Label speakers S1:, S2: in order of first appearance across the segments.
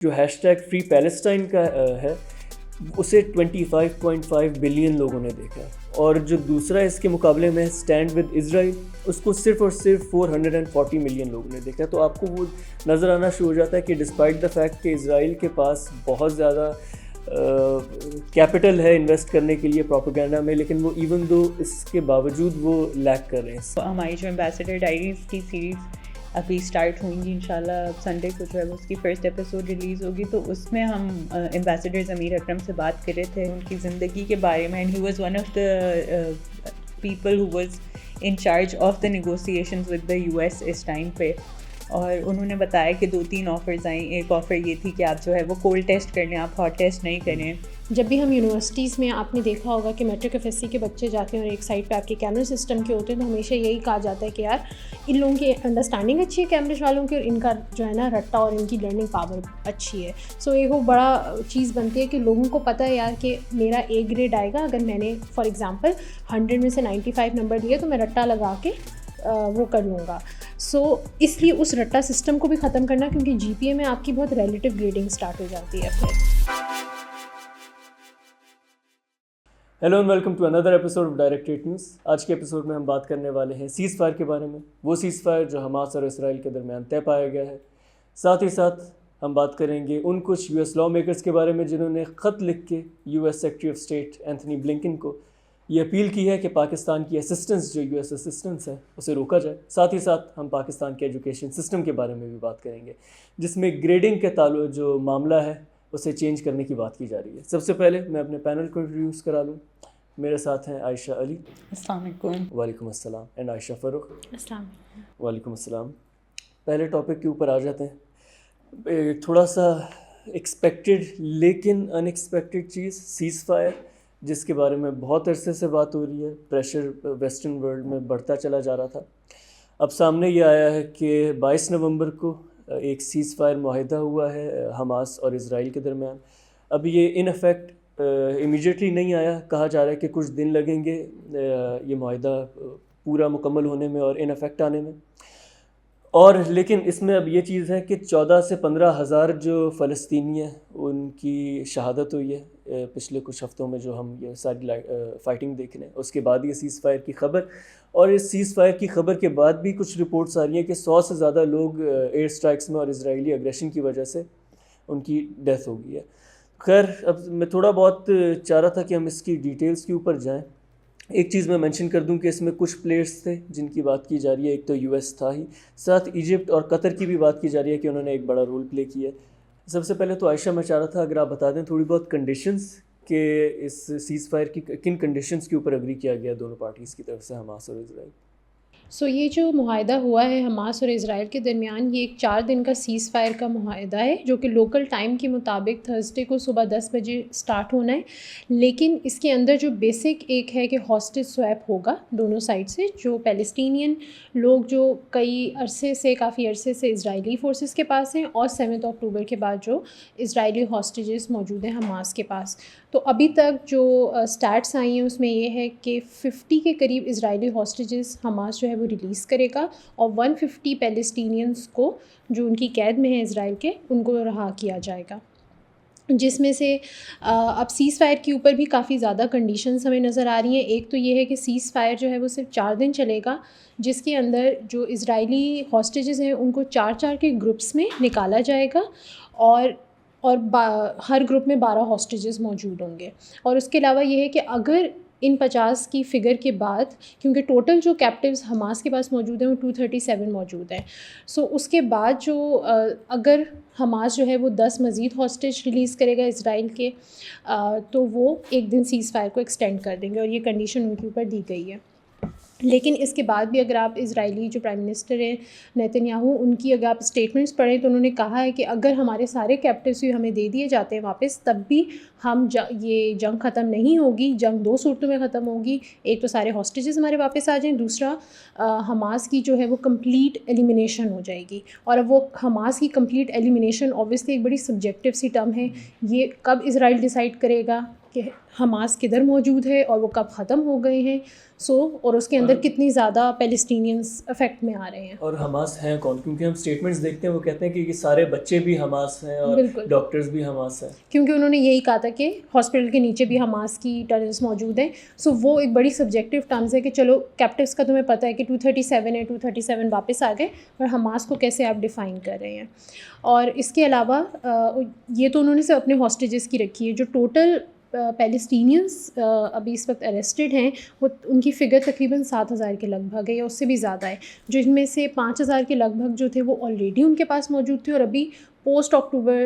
S1: جو hash tag free Palestine کا ہے اسے 25.5 بلین لوگوں نے دیکھا، اور جو دوسرا اس کے مقابلے میں اسٹینڈ ود اسرائیل اس کو صرف اور صرف 440 ملین لوگوں نے دیکھا. تو آپ کو وہ نظر آنا شروع ہو جاتا ہے کہ ڈسپائٹ دا فیکٹ کہ اسرائیل کے پاس بہت زیادہ کیپٹل ہے انویسٹ کرنے کے لیے پروپیگنڈا میں، لیکن وہ ایون دو اس کے باوجود وہ لیک کر رہے ہیں.
S2: ہماری جو ایمبیسڈر ڈائریز کی سیریز ابھی اسٹارٹ ہوئیں گی انشاءاللہ، سنڈے کو جو ہے اس کی فرسٹ ایپیسوڈ ریلیز ہوگی. تو اس میں ہم ایمبیسڈر ضمیر اکرم سے بات کر رہے تھے ان کی زندگی کے بارے میں. And he was one of the people who was in charge of the negotiations with the U S اس ٹائم پہ. اور انہوں نے بتایا کہ 2-3 آفرز آئیں. ایک آفر یہ تھی کہ آپ جو ہے وہ کولڈ ٹیسٹ کر لیں، آپ ہاٹ ٹیسٹ نہیں کریں.
S3: جب بھی ہم یونیورسٹیز میں آپ نے دیکھا ہوگا کہ میٹرک ایف ایس سی کے بچے جاتے ہیں اور ایک سائڈ پہ آپ کے کیمرے سسٹم کے ہوتے ہیں، تو ہمیشہ یہی کہا جاتا ہے کہ یار ان لوگوں کی انڈرسٹینڈنگ اچھی ہے کیمبرج والوں کی، اور ان کا جو ہے نا رٹا اور ان کی لرننگ پاور اچھی ہے. سو ایک وہ بڑا چیز بنتی ہے کہ لوگوں کو پتہ ہے یار کہ میرا اے گریڈ آئے گا اگر میں نے فار ایگزامپل 100 میں سے 95 نمبر لیے تو میں رٹا لگا کے وہ کر لوں گا. سو اس لیے اس رٹا سسٹم کو بھی ختم کرنا، کیونکہ جی پی اے میں آپ کی بہت ریلیٹیو گریڈنگ اسٹارٹ ہو جاتی ہے پھر.
S1: Hello and welcome to another episode of Direct 8 News. آج کے ایپیسوڈ میں ہم بات کرنے والے ہیں سیز فائر کے بارے میں، وہ سیز فائر جو حماس اور اسرائیل کے درمیان طے پایا گیا ہے. ساتھ ہی ساتھ ہم بات کریں گے ان کچھ یو ایس لا میکرز کے بارے میں جنہوں نے خط لکھ کے U S secretary of state Anthony Blinken کو یہ اپیل کی ہے کہ پاکستان کی اسسٹنس جو یو ایس اسسٹنس ہے اسے روکا جائے. ساتھ ہی ساتھ ہم پاکستان کے ایجوکیشن سسٹم کے بارے میں بھی بات کریں گے، جس میں گریڈنگ کے تعلق جو معاملہ ہے اسے چینج کرنے کی بات کی جا رہی ہے. سب سے پہلے میں اپنے پینل کو انٹروڈیوس کرا لوں. میرے ساتھ ہیں عائشہ علی.
S2: السلام علیکم.
S1: وعلیکم السلام. اینڈ عائشہ فاروق.
S3: السلام علیکم.
S1: وعلیکم السلام. پہلے ٹاپک کے اوپر آ جاتے ہیں. تھوڑا سا ایکسپیکٹڈ لیکن ان ایکسپیکٹڈ چیز سیز فائر، جس کے بارے میں بہت عرصے سے بات ہو رہی ہے، پریشر ویسٹرن ورلڈ میں بڑھتا چلا جا رہا تھا. اب سامنے یہ آیا ہے کہ 22 نومبر کو ایک سیز فائر معاہدہ ہوا ہے حماس اور اسرائیل کے درمیان. اب یہ ان افیکٹ امیجیٹلی نہیں آیا، کہا جا رہا ہے کہ کچھ دن لگیں گے یہ معاہدہ پورا مکمل ہونے میں اور ان افیکٹ آنے میں. اور لیکن اس میں اب یہ چیز ہے کہ 14 سے 15 ہزار جو فلسطینی ہیں ان کی شہادت ہوئی ہے پچھلے کچھ ہفتوں میں، جو ہم یہ ساری فائٹنگ دیکھ رہے ہیں. اس کے بعد یہ سیز فائر کی خبر، اور اس سیز فائر کی خبر کے بعد بھی کچھ رپورٹس آ رہی ہیں کہ 100 سے زیادہ لوگ ایئر سٹرائکس میں اور اسرائیلی اگریشن کی وجہ سے ان کی ڈیتھ ہو گئی ہے. خیر، اب میں تھوڑا بہت چاہ رہا تھا کہ ہم اس کی ڈیٹیلز کے اوپر جائیں. ایک چیز میں مینشن کر دوں کہ اس میں کچھ پلیئرز تھے جن کی بات کی جا رہی ہے. ایک تو یو ایس تھا ہی، ساتھ ایجپٹ اور قطر کی بھی بات کی جا رہی ہے کہ انہوں نے ایک بڑا رول پلے کیا ہے. سب سے پہلے تو عائشہ میں چاہ رہا تھا اگر آپ بتا دیں تھوڑی بہت کنڈیشنز کہ اس سیز فائر کی کن کنڈیشنز کے اوپر اگری کیا گیا دونوں پارٹیز کی طرف سے، حماس اور اسرائیل.
S3: سو یہ جو معاہدہ ہوا ہے حماس اور اسرائیل کے درمیان، یہ ایک 4 دن کا سیز فائر کا معاہدہ ہے جو کہ لوکل ٹائم کے مطابق تھرسڈے کو صبح 10 بجے سٹارٹ ہونا ہے. لیکن اس کے اندر جو بیسک ایک ہے کہ ہاسٹیج سویپ ہوگا دونوں سائڈ سے. جو پیلسٹینین لوگ جو کافی عرصے سے اسرائیلی فورسز کے پاس ہیں، اور 7 اکتوبر کے بعد جو اسرائیلی ہاسٹیجز موجود ہیں حماس کے پاس. تو ابھی تک جو سٹیٹس آئی ہیں اس میں یہ ہے کہ 50 کے قریب اسرائیلی ہاسٹیجز حماس جو ہے وہ ریلیز کرے گا، اور 150 پیلسٹینینز کو جو ان کی قید میں ہیں اسرائیل کے، ان کو رہا کیا جائے گا. جس میں سے اب سیز فائر کے اوپر بھی کافی زیادہ کنڈیشنز ہمیں نظر آ رہی ہیں. ایک تو یہ ہے کہ سیز فائر جو ہے وہ صرف 4 دن چلے گا، جس کے اندر جو اسرائیلی ہاسٹیجز ہیں ان کو 4 کے گروپس میں نکالا جائے گا، اور ہر گروپ میں 12 ہاسٹیجز موجود ہوں گے. اور اس کے علاوہ یہ ہے کہ اگر ان 50 کی فگر کے بعد، کیونکہ ٹوٹل جو کیپٹیوز حماس کے پاس موجود ہیں وہ 237 موجود ہیں، سو اس کے بعد جو اگر حماس جو ہے وہ 10 مزید ہاسٹیج ریلیز کرے گا اسرائیل کے، تو وہ ایک دن سیز فائر کو ایکسٹینڈ کر دیں گے، اور یہ کنڈیشن ان کے اوپر دی گئی ہے. لیکن اس کے بعد بھی اگر آپ اسرائیلی جو پرائم منسٹر ہیں نیتن یاہو، ان کی اگر آپ اسٹیٹمنٹس پڑھیں تو انہوں نے کہا ہے کہ اگر ہمارے سارے کیپٹیوز بھی ہمیں دے دیے جاتے ہیں واپس، تب بھی ہم یہ جنگ ختم نہیں ہوگی. جنگ 2 صورتوں میں ختم ہوگی. ایک تو سارے ہاسٹیجز ہمارے واپس آ جائیں، دوسرا حماس کی جو ہے وہ کمپلیٹ ایلیمینیشن ہو جائے گی. اور اب وہ حماس کی کمپلیٹ ایلیمینیشن اوبویسلی ایک بڑی سبجیکٹیو سی ٹرم ہے. یہ کب اسرائیل ڈیسائیڈ کرے گا کہ حماس کدھر موجود ہے اور وہ کب ختم ہو گئے ہیں، اور اس کے اندر کتنی زیادہ پیلسٹینینز افیکٹ میں آ رہے ہیں.
S1: اور حماس ہیں کون؟ کیونکہ ہم اسٹیٹمنٹس دیکھتے ہیں وہ کہتے ہیں کہ یہ سارے بچے بھی حماس ہیں اور ڈاکٹرز بھی حماس ہیں،
S3: کیونکہ انہوں نے یہی کہا تھا کہ ہاسپٹل کے نیچے بھی حماس کی ٹنلز موجود ہیں. وہ ایک بڑی سبجیکٹیو ٹرمز ہے کہ چلو کیپٹیوس کا تمہیں پتہ ہے کہ 237 ہے، 237 واپس آ گئے، اور حماس کو کیسے آپ ڈیفائن کر رہے ہیں. اور اس کے علاوہ یہ تو انہوں نے صرف اپنے ہاسٹیجز کی رکھی ہے. جو ٹوٹل پیلسٹینینس ابھی اس وقت اریسٹڈ ہیں وہ ان کی فگر تقریباً 7,000 کے لگ بھگ ہے یا اس سے بھی زیادہ ہے، جو ان میں سے 5,000 کے لگ بھگ جو تھے وہ آلریڈی ان کے پاس موجود تھے، اور ابھی پوسٹ اکتوبر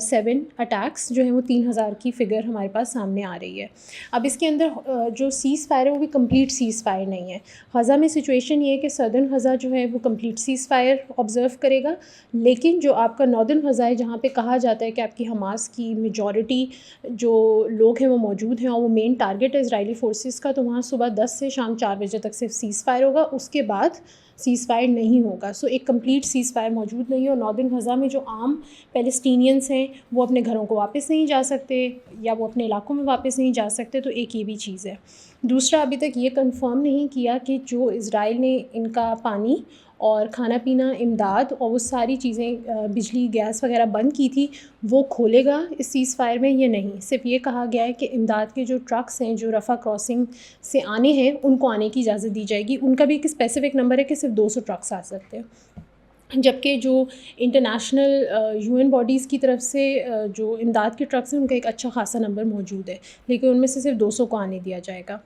S3: 7 اٹیکس جو ہیں وہ 3,000 کی فگر ہمارے پاس سامنے آ رہی ہے. اب اس کے اندر جو سیز فائر ہے وہ بھی کمپلیٹ سیز فائر نہیں ہے. غزہ میں سچویشن یہ ہے کہ سدرن غزہ جو ہے وہ کمپلیٹ سیز فائر آبزرو کرے گا، لیکن جو آپ کا ناردرن غزہ ہے جہاں پہ کہا جاتا ہے کہ آپ کی حماس کی میجورٹی جو لوگ ہیں وہ موجود ہیں اور وہ مین ٹارگیٹ ہے اسرائیلی فورسز کا، تو وہاں صبح 10 سے شام 4 بجے تک صرف سیز فائر ہوگا، اس کے بعد سیز فائر نہیں ہوگا. ایک کمپلیٹ سیز فائر موجود نہیں ہے، اور ناردرن غزہ میں جو عام پیلسٹینینس ہیں وہ اپنے گھروں کو واپس نہیں جا سکتے یا وہ اپنے علاقوں میں واپس نہیں جا سکتے. تو ایک یہ بھی چیز ہے. دوسرا، ابھی تک یہ کنفرم نہیں کیا کہ جو اسرائیل نے ان کا پانی اور کھانا پینا امداد اور وہ ساری چیزیں بجلی گیس وغیرہ بند کی تھی وہ کھولے گا اس سیز فائر میں یا نہیں. صرف یہ کہا گیا ہے کہ امداد کے جو ٹرکس ہیں جو رفح کراسنگ سے آنے ہیں ان کو آنے کی اجازت دی جائے گی. ان کا بھی ایک اسپیسیفک نمبر ہے کہ صرف 200 ٹرکس آ سکتے ہیں، جبکہ جو انٹرنیشنل UN باڈیز کی طرف سے جو امداد کے ٹرکس ہیں ان کا ایک اچھا خاصا نمبر موجود ہے، لیکن ان میں سے صرف 200 کو آنے دیا جائے گا.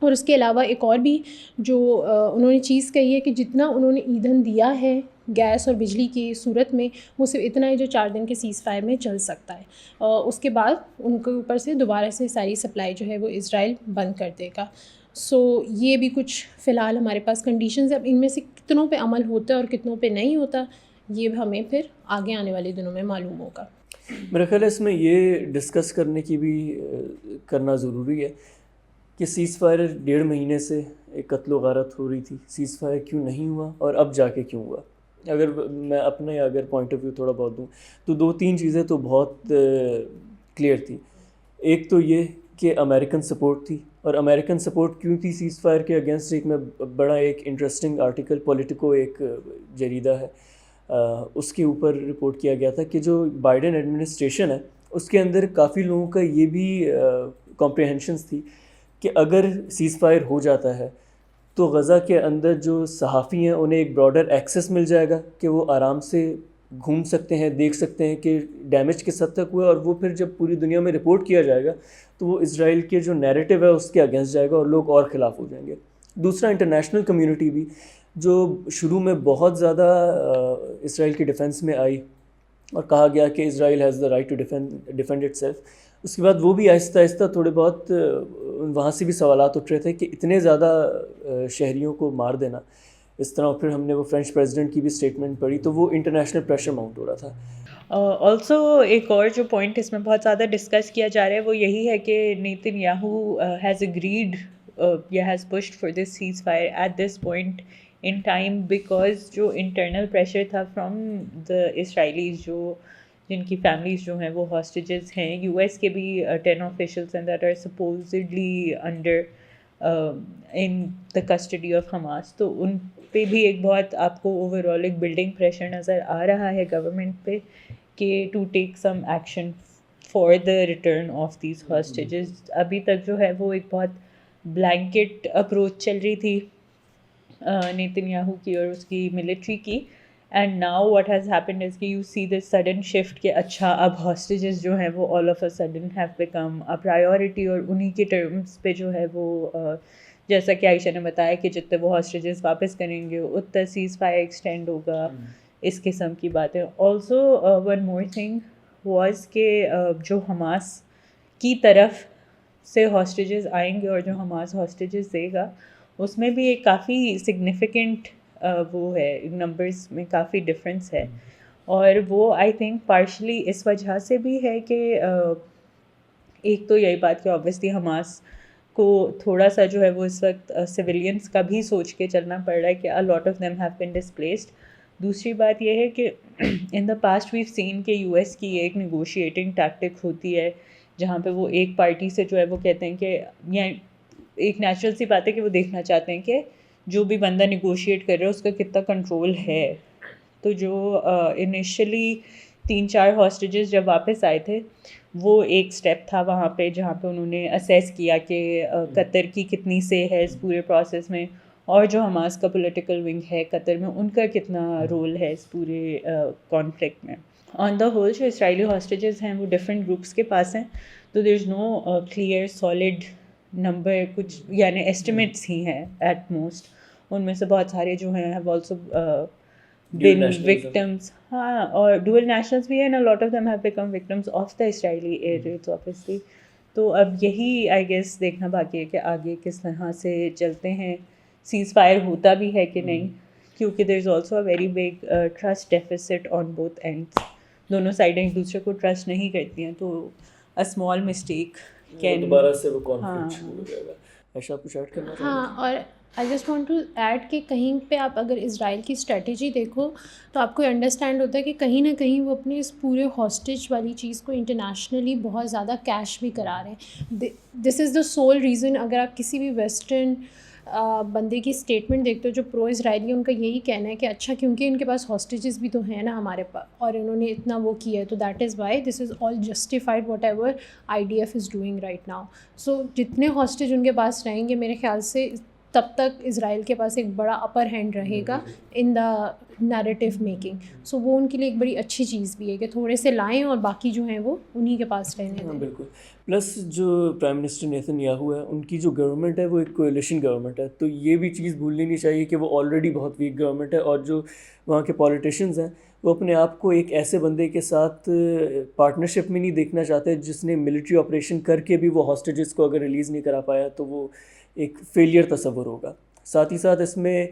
S3: اور اس کے علاوہ ایک اور بھی جو انہوں نے چیز کہی ہے کہ جتنا انہوں نے ایندھن دیا ہے گیس اور بجلی کی صورت میں وہ صرف اتنا ہے جو 4 دن کے سیز فائر میں چل سکتا ہے. اس کے بعد ان کے اوپر سے دوبارہ سے ساری سپلائی جو ہے وہ اسرائیل بند کر دے گا. یہ بھی کچھ فی الحال ہمارے پاس کنڈیشنز. اب ان میں سے کتنوں پہ عمل ہوتا ہے اور کتنوں پہ نہیں ہوتا یہ ہمیں پھر آگے آنے والے دنوں میں معلوم ہوگا.
S1: میرا خیال ہے اس میں یہ ڈسکس کرنے کی بھی کرنا ضروری ہے کہ سیز فائر 1.5 مہینے سے ایک قتل و غارت ہو رہی تھی، سیز فائر کیوں نہیں ہوا اور اب جا کے کیوں ہوا. اگر میں اپنے پوائنٹ آف ویو تھوڑا بہت دوں تو 2-3 چیزیں تو بہت کلیئر تھی. ایک تو یہ کہ امریکن سپورٹ تھی، اور امریکن سپورٹ کیوں تھی سیز فائر کے اگینسٹ. ایک میں بڑا ایک انٹرسٹنگ آرٹیکل پولیٹیکو ایک جریدہ ہے اس کے اوپر رپورٹ کیا گیا تھا کہ جو بائیڈن ایڈمنسٹریشن ہے اس کے اندر کافی لوگوں کا یہ بھی کمپریہنشنس تھی کہ اگر سیز فائر ہو جاتا ہے تو غزہ کے اندر جو صحافی ہیں انہیں ایک براڈر ایکسیس مل جائے گا کہ وہ آرام سے گھوم سکتے ہیں، دیکھ سکتے ہیں کہ ڈیمیج کس حد تک ہوا ہے، اور وہ پھر جب پوری دنیا میں رپورٹ کیا جائے گا تو وہ اسرائیل کے جو نیریٹو ہے اس کے اگینسٹ جائے گا اور لوگ اور خلاف ہو جائیں گے. دوسرا، انٹرنیشنل کمیونٹی بھی جو شروع میں بہت زیادہ اسرائیل کی ڈیفنس میں آئی اور کہا گیا کہ Israel has the right to defend itself, اس کے بعد وہ بھی آہستہ آہستہ تھوڑے بہت وہاں سے بھی سوالات اٹھ رہے تھے کہ اتنے زیادہ شہریوں کو مار دینا اس طرح. پھر ہم نے وہ فرینچ پریزیڈنٹ کی بھی اسٹیٹمنٹ پڑھی تو وہ انٹرنیشنل پریشر ماؤنٹ ہو رہا تھا.
S2: آلسو ایک اور جو پوائنٹ اس میں بہت زیادہ ڈسکس کیا جا رہا ہے وہ یہی ہے کہ نیتن یاہو ہیز اگریڈ یا has pushed for this ceasefire at this point in time because جو انٹرنل پریشر تھا فرام دا اسرائیلیز جو جن کی فیملیز جو ہیں وہ ہاسٹیجز ہیں. US کے بھی 10 آفیشلز ہیں that are supposedly under in the custody of Hamas. تو ان پہ بھی ایک بہت آپ کو اوور آل ایک بلڈنگ پریشر نظر آ رہا ہے گورنمنٹ پہ کہ to take some action for the return of these hostages. ابھی تک جو ہے وہ ایک بہت بلینکٹ اپروچ چل رہی تھی نیتن یاہو کی اور اس کی ملٹری کی. And now what has happened is کہ you see this sudden shift کہ اچھا اب ہاسٹیجز جو ہیں وہ all of a sudden have become a priority, اور انہی کے ٹرمس پہ جو ہے وہ جیسا کہ عائشہ نے بتایا کہ جتنے وہ ہاسٹیجز واپس کریں گے اتنا سیز فائر ایکسٹینڈ ہوگا، اس قسم کی باتیں. Also one more thing was کہ جو حماس کی طرف سے ہاسٹیجز آئیں گے اور جو حماس ہاسٹیجز دے گا اس میں بھی ایک کافی سگنیفیکنٹ وہ ہے، نمبرز میں کافی ڈفرینس ہے. اور وہ آئی تھنک پارشلی اس وجہ سے بھی ہے کہ ایک تو یہی بات کہ آبویسلی حماس کو تھوڑا سا جو ہے وہ اس وقت سویلینس کا بھی سوچ کے چلنا پڑ رہا ہے کہ a lot of them have been displaced. دوسری بات یہ ہے کہ ان دا پاسٹ ویو سین کہ US کی ایک نیگوشیٹنگ ٹیکٹک ہوتی ہے جہاں پہ وہ ایک پارٹی سے جو ہے وہ کہتے ہیں کہ یا ایک نیچرل سی بات ہے کہ وہ دیکھنا چاہتے ہیں کہ جو بھی بندہ نیگوشیٹ کر رہا ہے اس کا کتنا کنٹرول ہے. تو جو انیشلی 3-4 ہاسٹیجز جب واپس آئے تھے وہ ایک اسٹیپ تھا وہاں پہ جہاں پہ انہوں نے اسیس کیا کہ قطر کی کتنی سے ہے اس پورے پروسیس میں, اور جو حماس کا پولیٹیکل ونگ ہے قطر میں ان کا کتنا رول ہے اس پورے کانفلکٹ میں. آن دا ہول جو اسرائیلی ہاسٹیجز ہیں وہ ڈفرینٹ گروپس کے پاس ہیں, تو دیر از نو کلیئر سالڈ نمبر, کچھ یعنی ایسٹیمیٹس ہی ہیں ایٹ موسٹ. ان میں سے بہت سارے جو ہیں ہیو آلسو been victims, ہاں, اور dual nationals بھی ہیں, and a lot of them have become victims of the Israeli air raids obviously. تو اب یہی آئی گیس دیکھنا باقی ہے کہ آگے کس طرح سے چلتے ہیں, سیز فائر ہوتا بھی ہے کہ نہیں, کیونکہ there is also a very big trust deficit on both ends. دونوں سائڈیں ایک دوسرے کو ٹرسٹ نہیں کرتی ہیں, تو اے اسمال مسٹیک کین
S1: دوبارہ سے وہ کانفلکٹ شروع ہو جائے گا. ایشا کچھ ایڈ کرنا چاہتے ہیں؟
S3: ہاں, اور I just want to add کہ کہیں پہ آپ اگر اسرائیل کی اسٹریٹجی دیکھو تو آپ کو انڈرسٹینڈ ہوتا ہے کہ کہیں نہ کہیں وہ اپنے اس پورے ہاسٹیج والی چیز کو انٹرنیشنلی بہت زیادہ کیش بھی کرا رہے ہیں. دس از دا سول ریزن. اگر آپ کسی بھی ویسٹرن بندے کی اسٹیٹمنٹ دیکھتے ہو جو پرو اسرائیلی, ان کا یہی کہنا ہے کہ اچھا کیونکہ ان کے پاس ہاسٹیجز بھی تو ہیں نا ہمارے پاس, اور انہوں نے اتنا وہ کیا ہے, تو that is why this is all justified whatever I D F is doing right now. So جتنے ہاسٹیج ان کے پاس رہیں گے میرے خیال سے تب تک اسرائیل کے پاس ایک بڑا اپر ہینڈ رہے گا ان دا نیریٹیو میکنگ. سو وہ ان کے لیے ایک بڑی اچھی چیز بھی ہے کہ تھوڑے سے لائیں اور باقی جو ہیں وہ انہی کے پاس رہنے دیں.
S1: بالکل. پلس جو پرائم منسٹر نیتن یاہو ہے ان کی جو گورنمنٹ ہے وہ ایک کولیشن گورنمنٹ ہے, تو یہ بھی چیز بھولنی نہیں چاہیے کہ وہ آلریڈی بہت ویک گورنمنٹ ہے, اور جو وہاں کے پولیٹیشینز ہیں وہ اپنے آپ کو ایک ایسے بندے کے ساتھ پارٹنرشپ میں نہیں دیکھنا چاہتے جس نے ملٹری آپریشن کر کے بھی وہ ہاسٹیجز کو اگر ریلیز نہیں کرا پایا تو وہ ایک فیلئر تصور ہوگا. ساتھ ہی ساتھ اس میں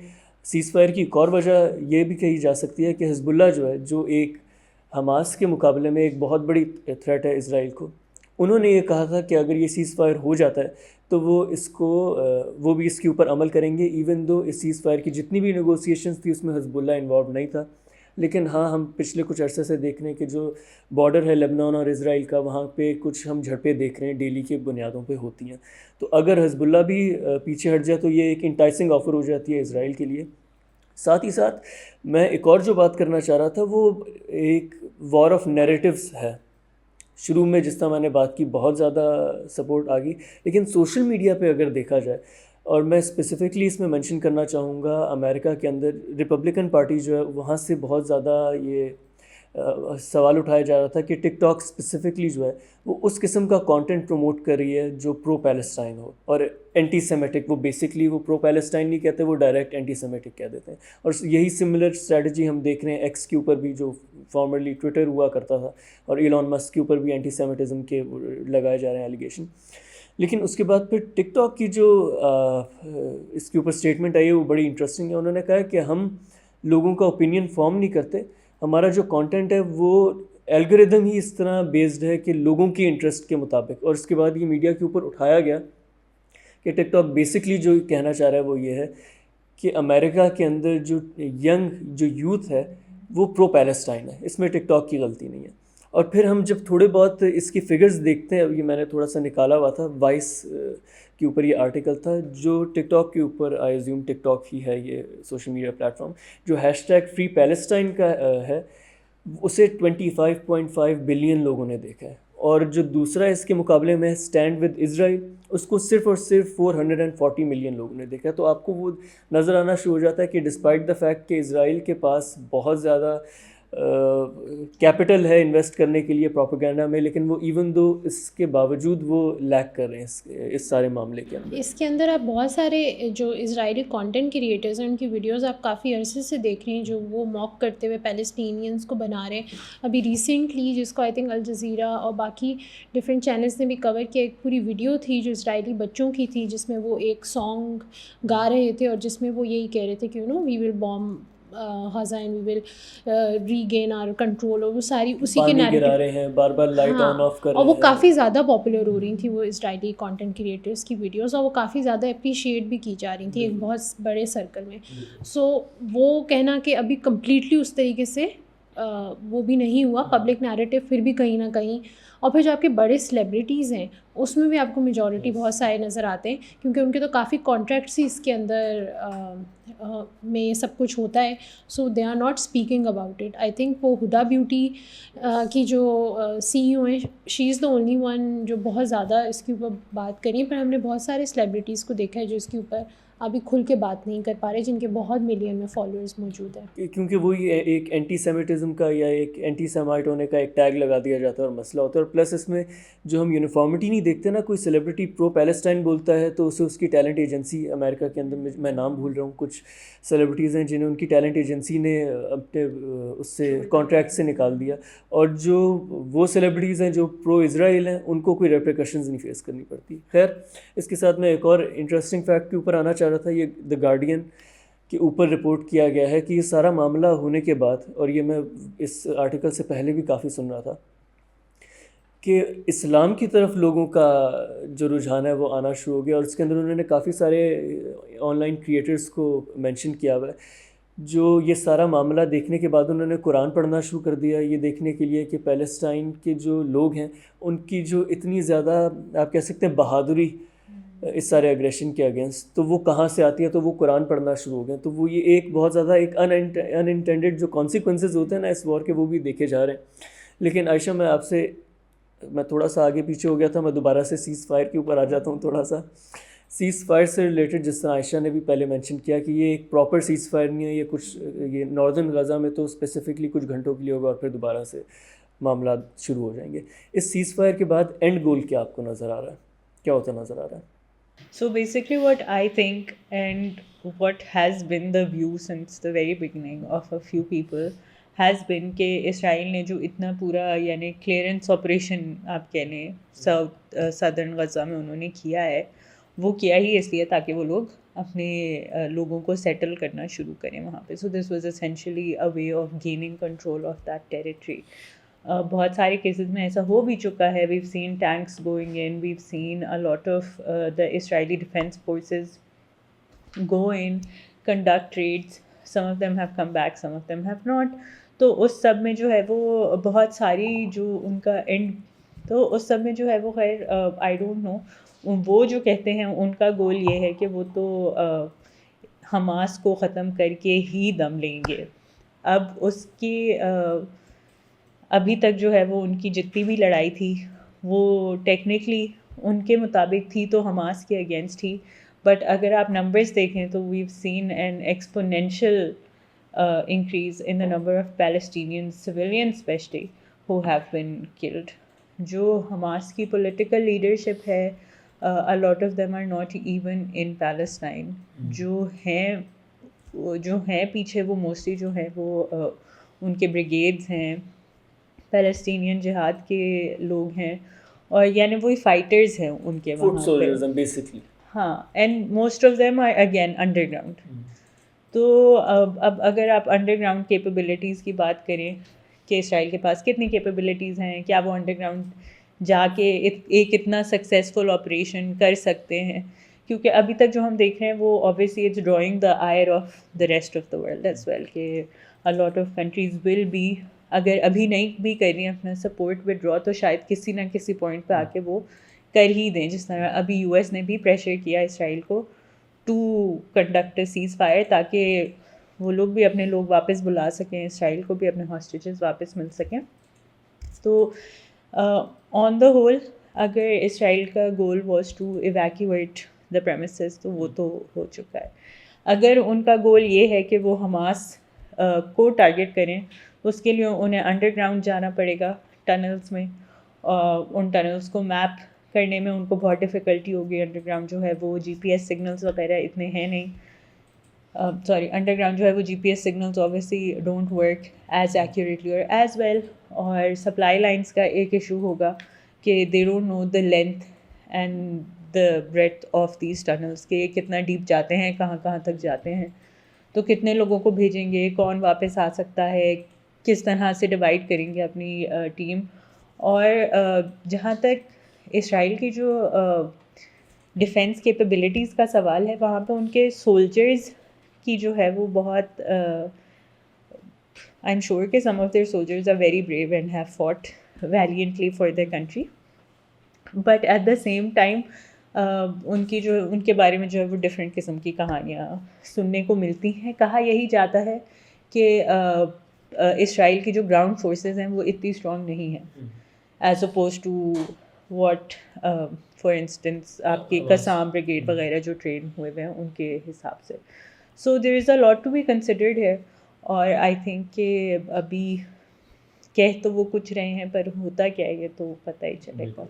S1: سیز فائر کی ایک اور وجہ یہ بھی کہی جا سکتی ہے کہ حزب اللہ جو ہے, جو ایک حماس کے مقابلے میں ایک بہت بڑی تھریٹ ہے اسرائیل کو, انہوں نے یہ کہا تھا کہ اگر یہ سیز فائر ہو جاتا ہے تو وہ بھی اس کے اوپر عمل کریں گے, ایون دو اس سیز فائر کی جتنی بھی نیگوسیشنز تھی اس میں حزب اللہ انوالو نہیں تھا. لیکن ہاں, ہم پچھلے کچھ عرصے سے دیکھ رہے ہیں کہ جو بارڈر ہے لبنان اور اسرائیل کا, وہاں پہ کچھ ہم جھڑپیں دیکھ رہے ہیں ڈیلی کے بنیادوں پہ ہوتی ہیں. تو اگر حزب اللہ بھی پیچھے ہٹ جائے تو یہ ایک انٹائسنگ آفر ہو جاتی ہے اسرائیل کے لیے. ساتھ ہی ساتھ میں ایک اور جو بات کرنا چاہ رہا تھا وہ ایک وار آف نیریٹیوز ہے. شروع میں جس طرح میں نے بات کی بہت زیادہ سپورٹ آ گئی, لیکن سوشل میڈیا پہ اگر دیکھا جائے, اور میں اسپیسیفکلی اس میں مینشن کرنا چاہوں گا امریکہ کے اندر ریپبلکن پارٹی جو ہے وہاں سے بہت زیادہ یہ سوال اٹھایا جا رہا تھا کہ ٹک ٹاک اسپیسیفکلی جو ہے وہ اس قسم کا کانٹینٹ پروموٹ کر رہی ہے جو پرو پیلسٹائن ہو اور اینٹی سیمیٹک. وہ بیسکلی وہ پرو پیلسٹائن نہیں کہتے, وہ ڈائریکٹ اینٹی سیمیٹک کہہ دیتے ہیں. اور یہی سملر اسٹریٹجی ہم دیکھ رہے ہیں ایکس کے اوپر بھی, جو فارمرلی ٹویٹر ہوا کرتا تھا, اور ایلان مسک کے اوپر بھی اینٹی سیمیٹزم کے لگائے جا رہے ہیں ایلیگیشن. لیکن اس کے بعد پھر ٹک ٹاک کی جو اس کے اوپر اسٹیٹمنٹ آئی ہے وہ بڑی انٹرسٹنگ ہے. انہوں نے کہا کہ ہم لوگوں کا اوپینین فارم نہیں کرتے, ہمارا جو کانٹینٹ ہے وہ الگوریدم ہی اس طرح بیسڈ ہے کہ لوگوں کی انٹرسٹ کے مطابق. اور اس کے بعد یہ میڈیا کے اوپر اٹھایا گیا کہ ٹک ٹاک بیسکلی جو کہنا چاہ رہا ہے وہ یہ ہے کہ امریکہ کے اندر جو یوتھ ہے وہ پرو پیلسٹائن ہے, اس میں ٹک ٹاک کی غلطی نہیں ہے. اور پھر ہم جب تھوڑے بہت اس کی فگرز دیکھتے ہیں, یہ میں نے تھوڑا سا نکالا ہوا تھا, وائس کے اوپر یہ آرٹیکل تھا جو ٹک ٹاک کے اوپر, آئی ایزیوم ٹک ٹاک ہی ہے یہ سوشل میڈیا پلیٹ فارم, جو ہیش ٹیگ فری پیلسٹائن کا ہے, اسے 25.5 بلین لوگوں نے دیکھا ہے. اور جو دوسرا اس کے مقابلے میں اسٹینڈ ود اسرائیل, اس کو صرف اور صرف 440 ملین لوگوں نے دیکھا. تو آپ کو وہ نظر آنا شروع ہو جاتا ہے کہ ڈسپائٹ دا فیکٹ کہ اسرائیل کے پاس بہت زیادہ کیپٹل ہے انویسٹ کرنے کے لیے پروپیگنڈا میں, لیکن وہ ایون دو اس کے باوجود وہ لیک کر رہے ہیں اس سارے معاملے کے اندر.
S3: اس کے اندر آپ بہت سارے جو اسرائیلی کانٹینٹ کریٹرز ہیں ان کی ویڈیوز آپ کافی عرصے سے دیکھ رہے ہیں جو وہ موک کرتے ہوئے پیلسٹینینز کو بنا رہے ہیں. ابھی ریسنٹلی جس کو آئی تھنک الجزیرہ اور باقی ڈفرینٹ چینلز نے بھی کور کیا, ایک پوری ویڈیو تھی جو اسرائیلی بچوں کی تھی جس میں وہ ایک سانگ گا رہے تھے اور جس میں وہ یہی کہہ رہے تھے کہ we will bomb Gaza and we will regain our control, اور وہ ساری اسی کے
S1: نیریٹو گرا رہے ہیں, بار بار لائٹ آن آف کر رہے ہیں,
S3: اور وہ کافی زیادہ پاپولر ہو رہی تھیں وہ اسرائیلی کانٹینٹ کریٹرز کی ویڈیوز, اور وہ کافی زیادہ اپریشیٹ بھی کی جا رہی تھیں ایک بہت بڑے سرکل میں. سو وہ کہنا کہ ابھی کمپلیٹلی اس طریقے سے وہ بھی نہیں ہوا پبلک نیریٹو پھر بھی کہیں نہ کہیں. اور پھر جو آپ کے بڑے سلیبریٹیز ہیں اس میں بھی آپ کو میجورٹی بہت سارے نظر آتے ہیں کیونکہ ان کے تو کافی کانٹریکٹس ہی اس کے اندر میں سب کچھ ہوتا ہے. So they are not speaking about it. I think وہ ہدا بیوٹی کی جو سی ای او ہیں شی از دا اونلی ون جو بہت زیادہ اس کے اوپر بات کری ہے. پر ہم نے بہت سارے سلیبریٹیز کو دیکھا ہے جو اس کے اوپر ابھی کھل کے بات نہیں کر پا رہے جن کے بہت ملین میں فالوورز موجود ہیں.
S1: کیونکہ وہی ایک اینٹی سیمیٹزم کا یا ایک اینٹی سیمائٹ ہونے کا ایک ٹیگ لگا دیا جاتا ہے اور مسئلہ ہوتا ہے. اور پلس اس میں جو ہم یونیفارمٹی نہیں دیکھتے نا, کوئی سیلیبریٹی پرو پیلسٹائن بولتا ہے تو اسے اس کی ٹیلنٹ ایجنسی امریکہ کے اندر, میں نام بھول رہا ہوں, کچھ سیلیبریٹیز ہیں جنہیں ان کی ٹیلنٹ ایجنسی نے اپنے اس سے کانٹریکٹ سے نکال دیا, اور جو وہ سیلیبریٹیز ہیں جو پرو اسرائیل ہیں ان کو کوئی ریپریکشنز نہیں فیس کرنی پڑتی. خیر, اس کے ساتھ میں ایک اور انٹرسٹنگ فیکٹ کے اوپر آنا چاہ رہا تھا. یہ دا گارڈین کے اوپر رپورٹ کیا گیا ہے کہ یہ سارا معاملہ ہونے کے بعد, اور یہ میں اس آرٹیکل سے پہلے بھی کافی سن رہا تھا, کہ اسلام کی طرف لوگوں کا جو رجحان ہے وہ آنا شروع ہو گیا. اور اس کے اندر انہوں نے کافی سارے آن لائن کریٹرز کو مینشن کیا ہوا ہے جو یہ سارا معاملہ دیکھنے کے بعد انہوں نے قرآن پڑھنا شروع کر دیا, یہ دیکھنے کے لیے کہ پیلسٹائن کے جو لوگ ہیں ان کی جو اتنی زیادہ آپ کہہ سکتے ہیں بہادری اس سارے اگریشن کے اگینسٹ, تو وہ کہاں سے آتی ہے, تو وہ قرآن پڑھنا شروع ہو گئے. تو وہ یہ ایک بہت زیادہ ایک ان انٹینڈیڈ جو کانسیکوینسز ہوتے ہیں نا اس وار کے, وہ بھی دیکھے جا رہے ہیں. لیکن عائشہ, میں تھوڑا سا آگے پیچھے ہو گیا تھا, میں دوبارہ سے سیز فائر کے اوپر آ جاتا ہوں تھوڑا سا. سیز فائر سے ریلیٹڈ جس طرح عائشہ نے بھی پہلے مینشن کیا کہ یہ ایک پراپر سیز فائر نہیں ہے, یہ کچھ یہ ناردرن غزہ میں تو اسپیسیفکلی کچھ گھنٹوں کے لیے ہوگا اور پھر دوبارہ سے معاملات شروع ہو جائیں گے. اس سیز فائر کے بعد اینڈ گول کیا آپ کو نظر آ رہا ہے, کیا ہوتا نظر آ رہا ہے؟
S2: So basically what I think and what has been the view since the very beginning of a few people has been کہ اسرائیل نے جو اتنا پورا یعنی کلیئرنس آپریشن آپ کہہ لیں سدرن غزہ میں انہوں نے کیا ہے, وہ کیا ہی اس لیے تاکہ وہ لوگ اپنے لوگوں کو سیٹل کرنا شروع کریں وہاں پہ. So this was essentially a way of gaining control of that territory. بہت سارے کیسز میں ایسا ہو بھی چکا ہے. we've seen tanks going in, we've seen a lot of the Israeli defense forces go in, conduct raids, some of them have come back, some of them have not. تو اس سب میں جو ہے وہ بہت ساری جو ان کا اینڈ, تو اس سب میں جو ہے وہ خیر I don't know, وہ جو کہتے ہیں ان کا گول یہ ہے کہ وہ تو حماس کو ختم کر کے ہی دم لیں گے. اب اس کی ابھی تک جو ہے وہ ان کی جتنی بھی لڑائی تھی وہ ٹیکنیکلی ان کے مطابق تھی تو حماس کے اگینسٹ تھی, بٹ اگر آپ نمبرز دیکھیں تو we've seen an exponential increase in the number of Palestinian civilians especially who have been killed. جو حماس کی پولیٹیکل لیڈرشپ ہے, a lot of them are not even in Palestine. جو ہیں پیچھے وہ موسٹلی جو ہے وہ ان کے بریگیڈز ہیں, پیلسٹینین جہاد کے لوگ ہیں, اور یعنی وہی فائٹرز ہیں ان کے وہاں پہ. ہاں, and most of them are again underground. تو اب اگر آپ انڈر گراؤنڈ کیپیبلٹیز کی بات کریں کہ اسرائیل کے پاس کتنی کیپیبلٹیز ہیں, کیا وہ انڈر گراؤنڈ جا کے ایک اتنا سکسیزفل آپریشن کر سکتے ہیں, کیونکہ ابھی تک جو ہم دیکھ رہے ہیں وہ obviously it's drawing the ire of the rest of the world as well, کہ a lot of countries will be, اگر ابھی نہیں بھی کر رہی ہیں اپنا سپورٹ ودرا تو شاید کسی نہ کسی پوائنٹ پہ آ کے وہ کر ہی دیں. جس طرح ابھی یو ایس نے بھی پریشر کیا اسرائیل کو ٹو کنڈکٹ سیز فائر تاکہ وہ لوگ بھی اپنے لوگ واپس بلا سکیں, اسرائیل کو بھی اپنے ہاسٹیجز واپس مل سکیں. تو آن دا ہول اگر اسرائیل کا goal was to evacuate the premises تو وہ تو ہو چکا ہے. اگر ان کا گول یہ ہے کہ وہ حماس کو ٹارگیٹ کریں, اس کے لیے انہیں انڈر گراؤنڈ جانا پڑے گا ٹنلز میں, اور ان ٹنلز کو میپ کرنے میں ان کو بہت ڈیفیکلٹی ہوگی. انڈر گراؤنڈ جو ہے وہ جی پی ایس سگنلز وغیرہ اتنے ہیں نہیں, انڈر گراؤنڈ جو ہے وہ G P S signals obviously don't work as accurately اور ایز ویل, اور سپلائی لائنس کا ایک ایشو ہوگا کہ they don't know the length and the breadth of these tunnels, کہ یہ کتنا ڈیپ جاتے ہیں, کہاں کہاں تک جاتے ہیں, تو کتنے لوگوں کو بھیجیں گے, کون واپس آ سکتا ہے, کس طرح سے ڈیوائڈ کریں گے اپنی ٹیم. اور جہاں تک اسرائیل کی جو ڈیفینس کیپیبلٹیز کا سوال ہے, وہاں پہ ان کے سولجرز کی جو ہے وہ بہت I'm sure that some of their soldiers are very brave and have fought valiantly for their country. But at the same time ان کے بارے میں جو ہے وہ ڈفرینٹ قسم کی کہانیاں سننے کو ملتی ہیں. کہا یہی جاتا ہے کہ اسرائیل کی جو گراؤنڈ فورسز ہیں وہ اتنی اسٹرانگ نہیں ہیں as oppose to what for instance آپ کے قسام بریگیڈ وغیرہ جو ٹرین ہوئے ہوئے ہیں ان کے حساب سے. سو دیر از a lot to be considered ہے. اور آئی تھنک کہ ابھی کہہ تو وہ کچھ رہے ہیں پر ہوتا کیا ہے یہ تو پتہ ہی چلے گا.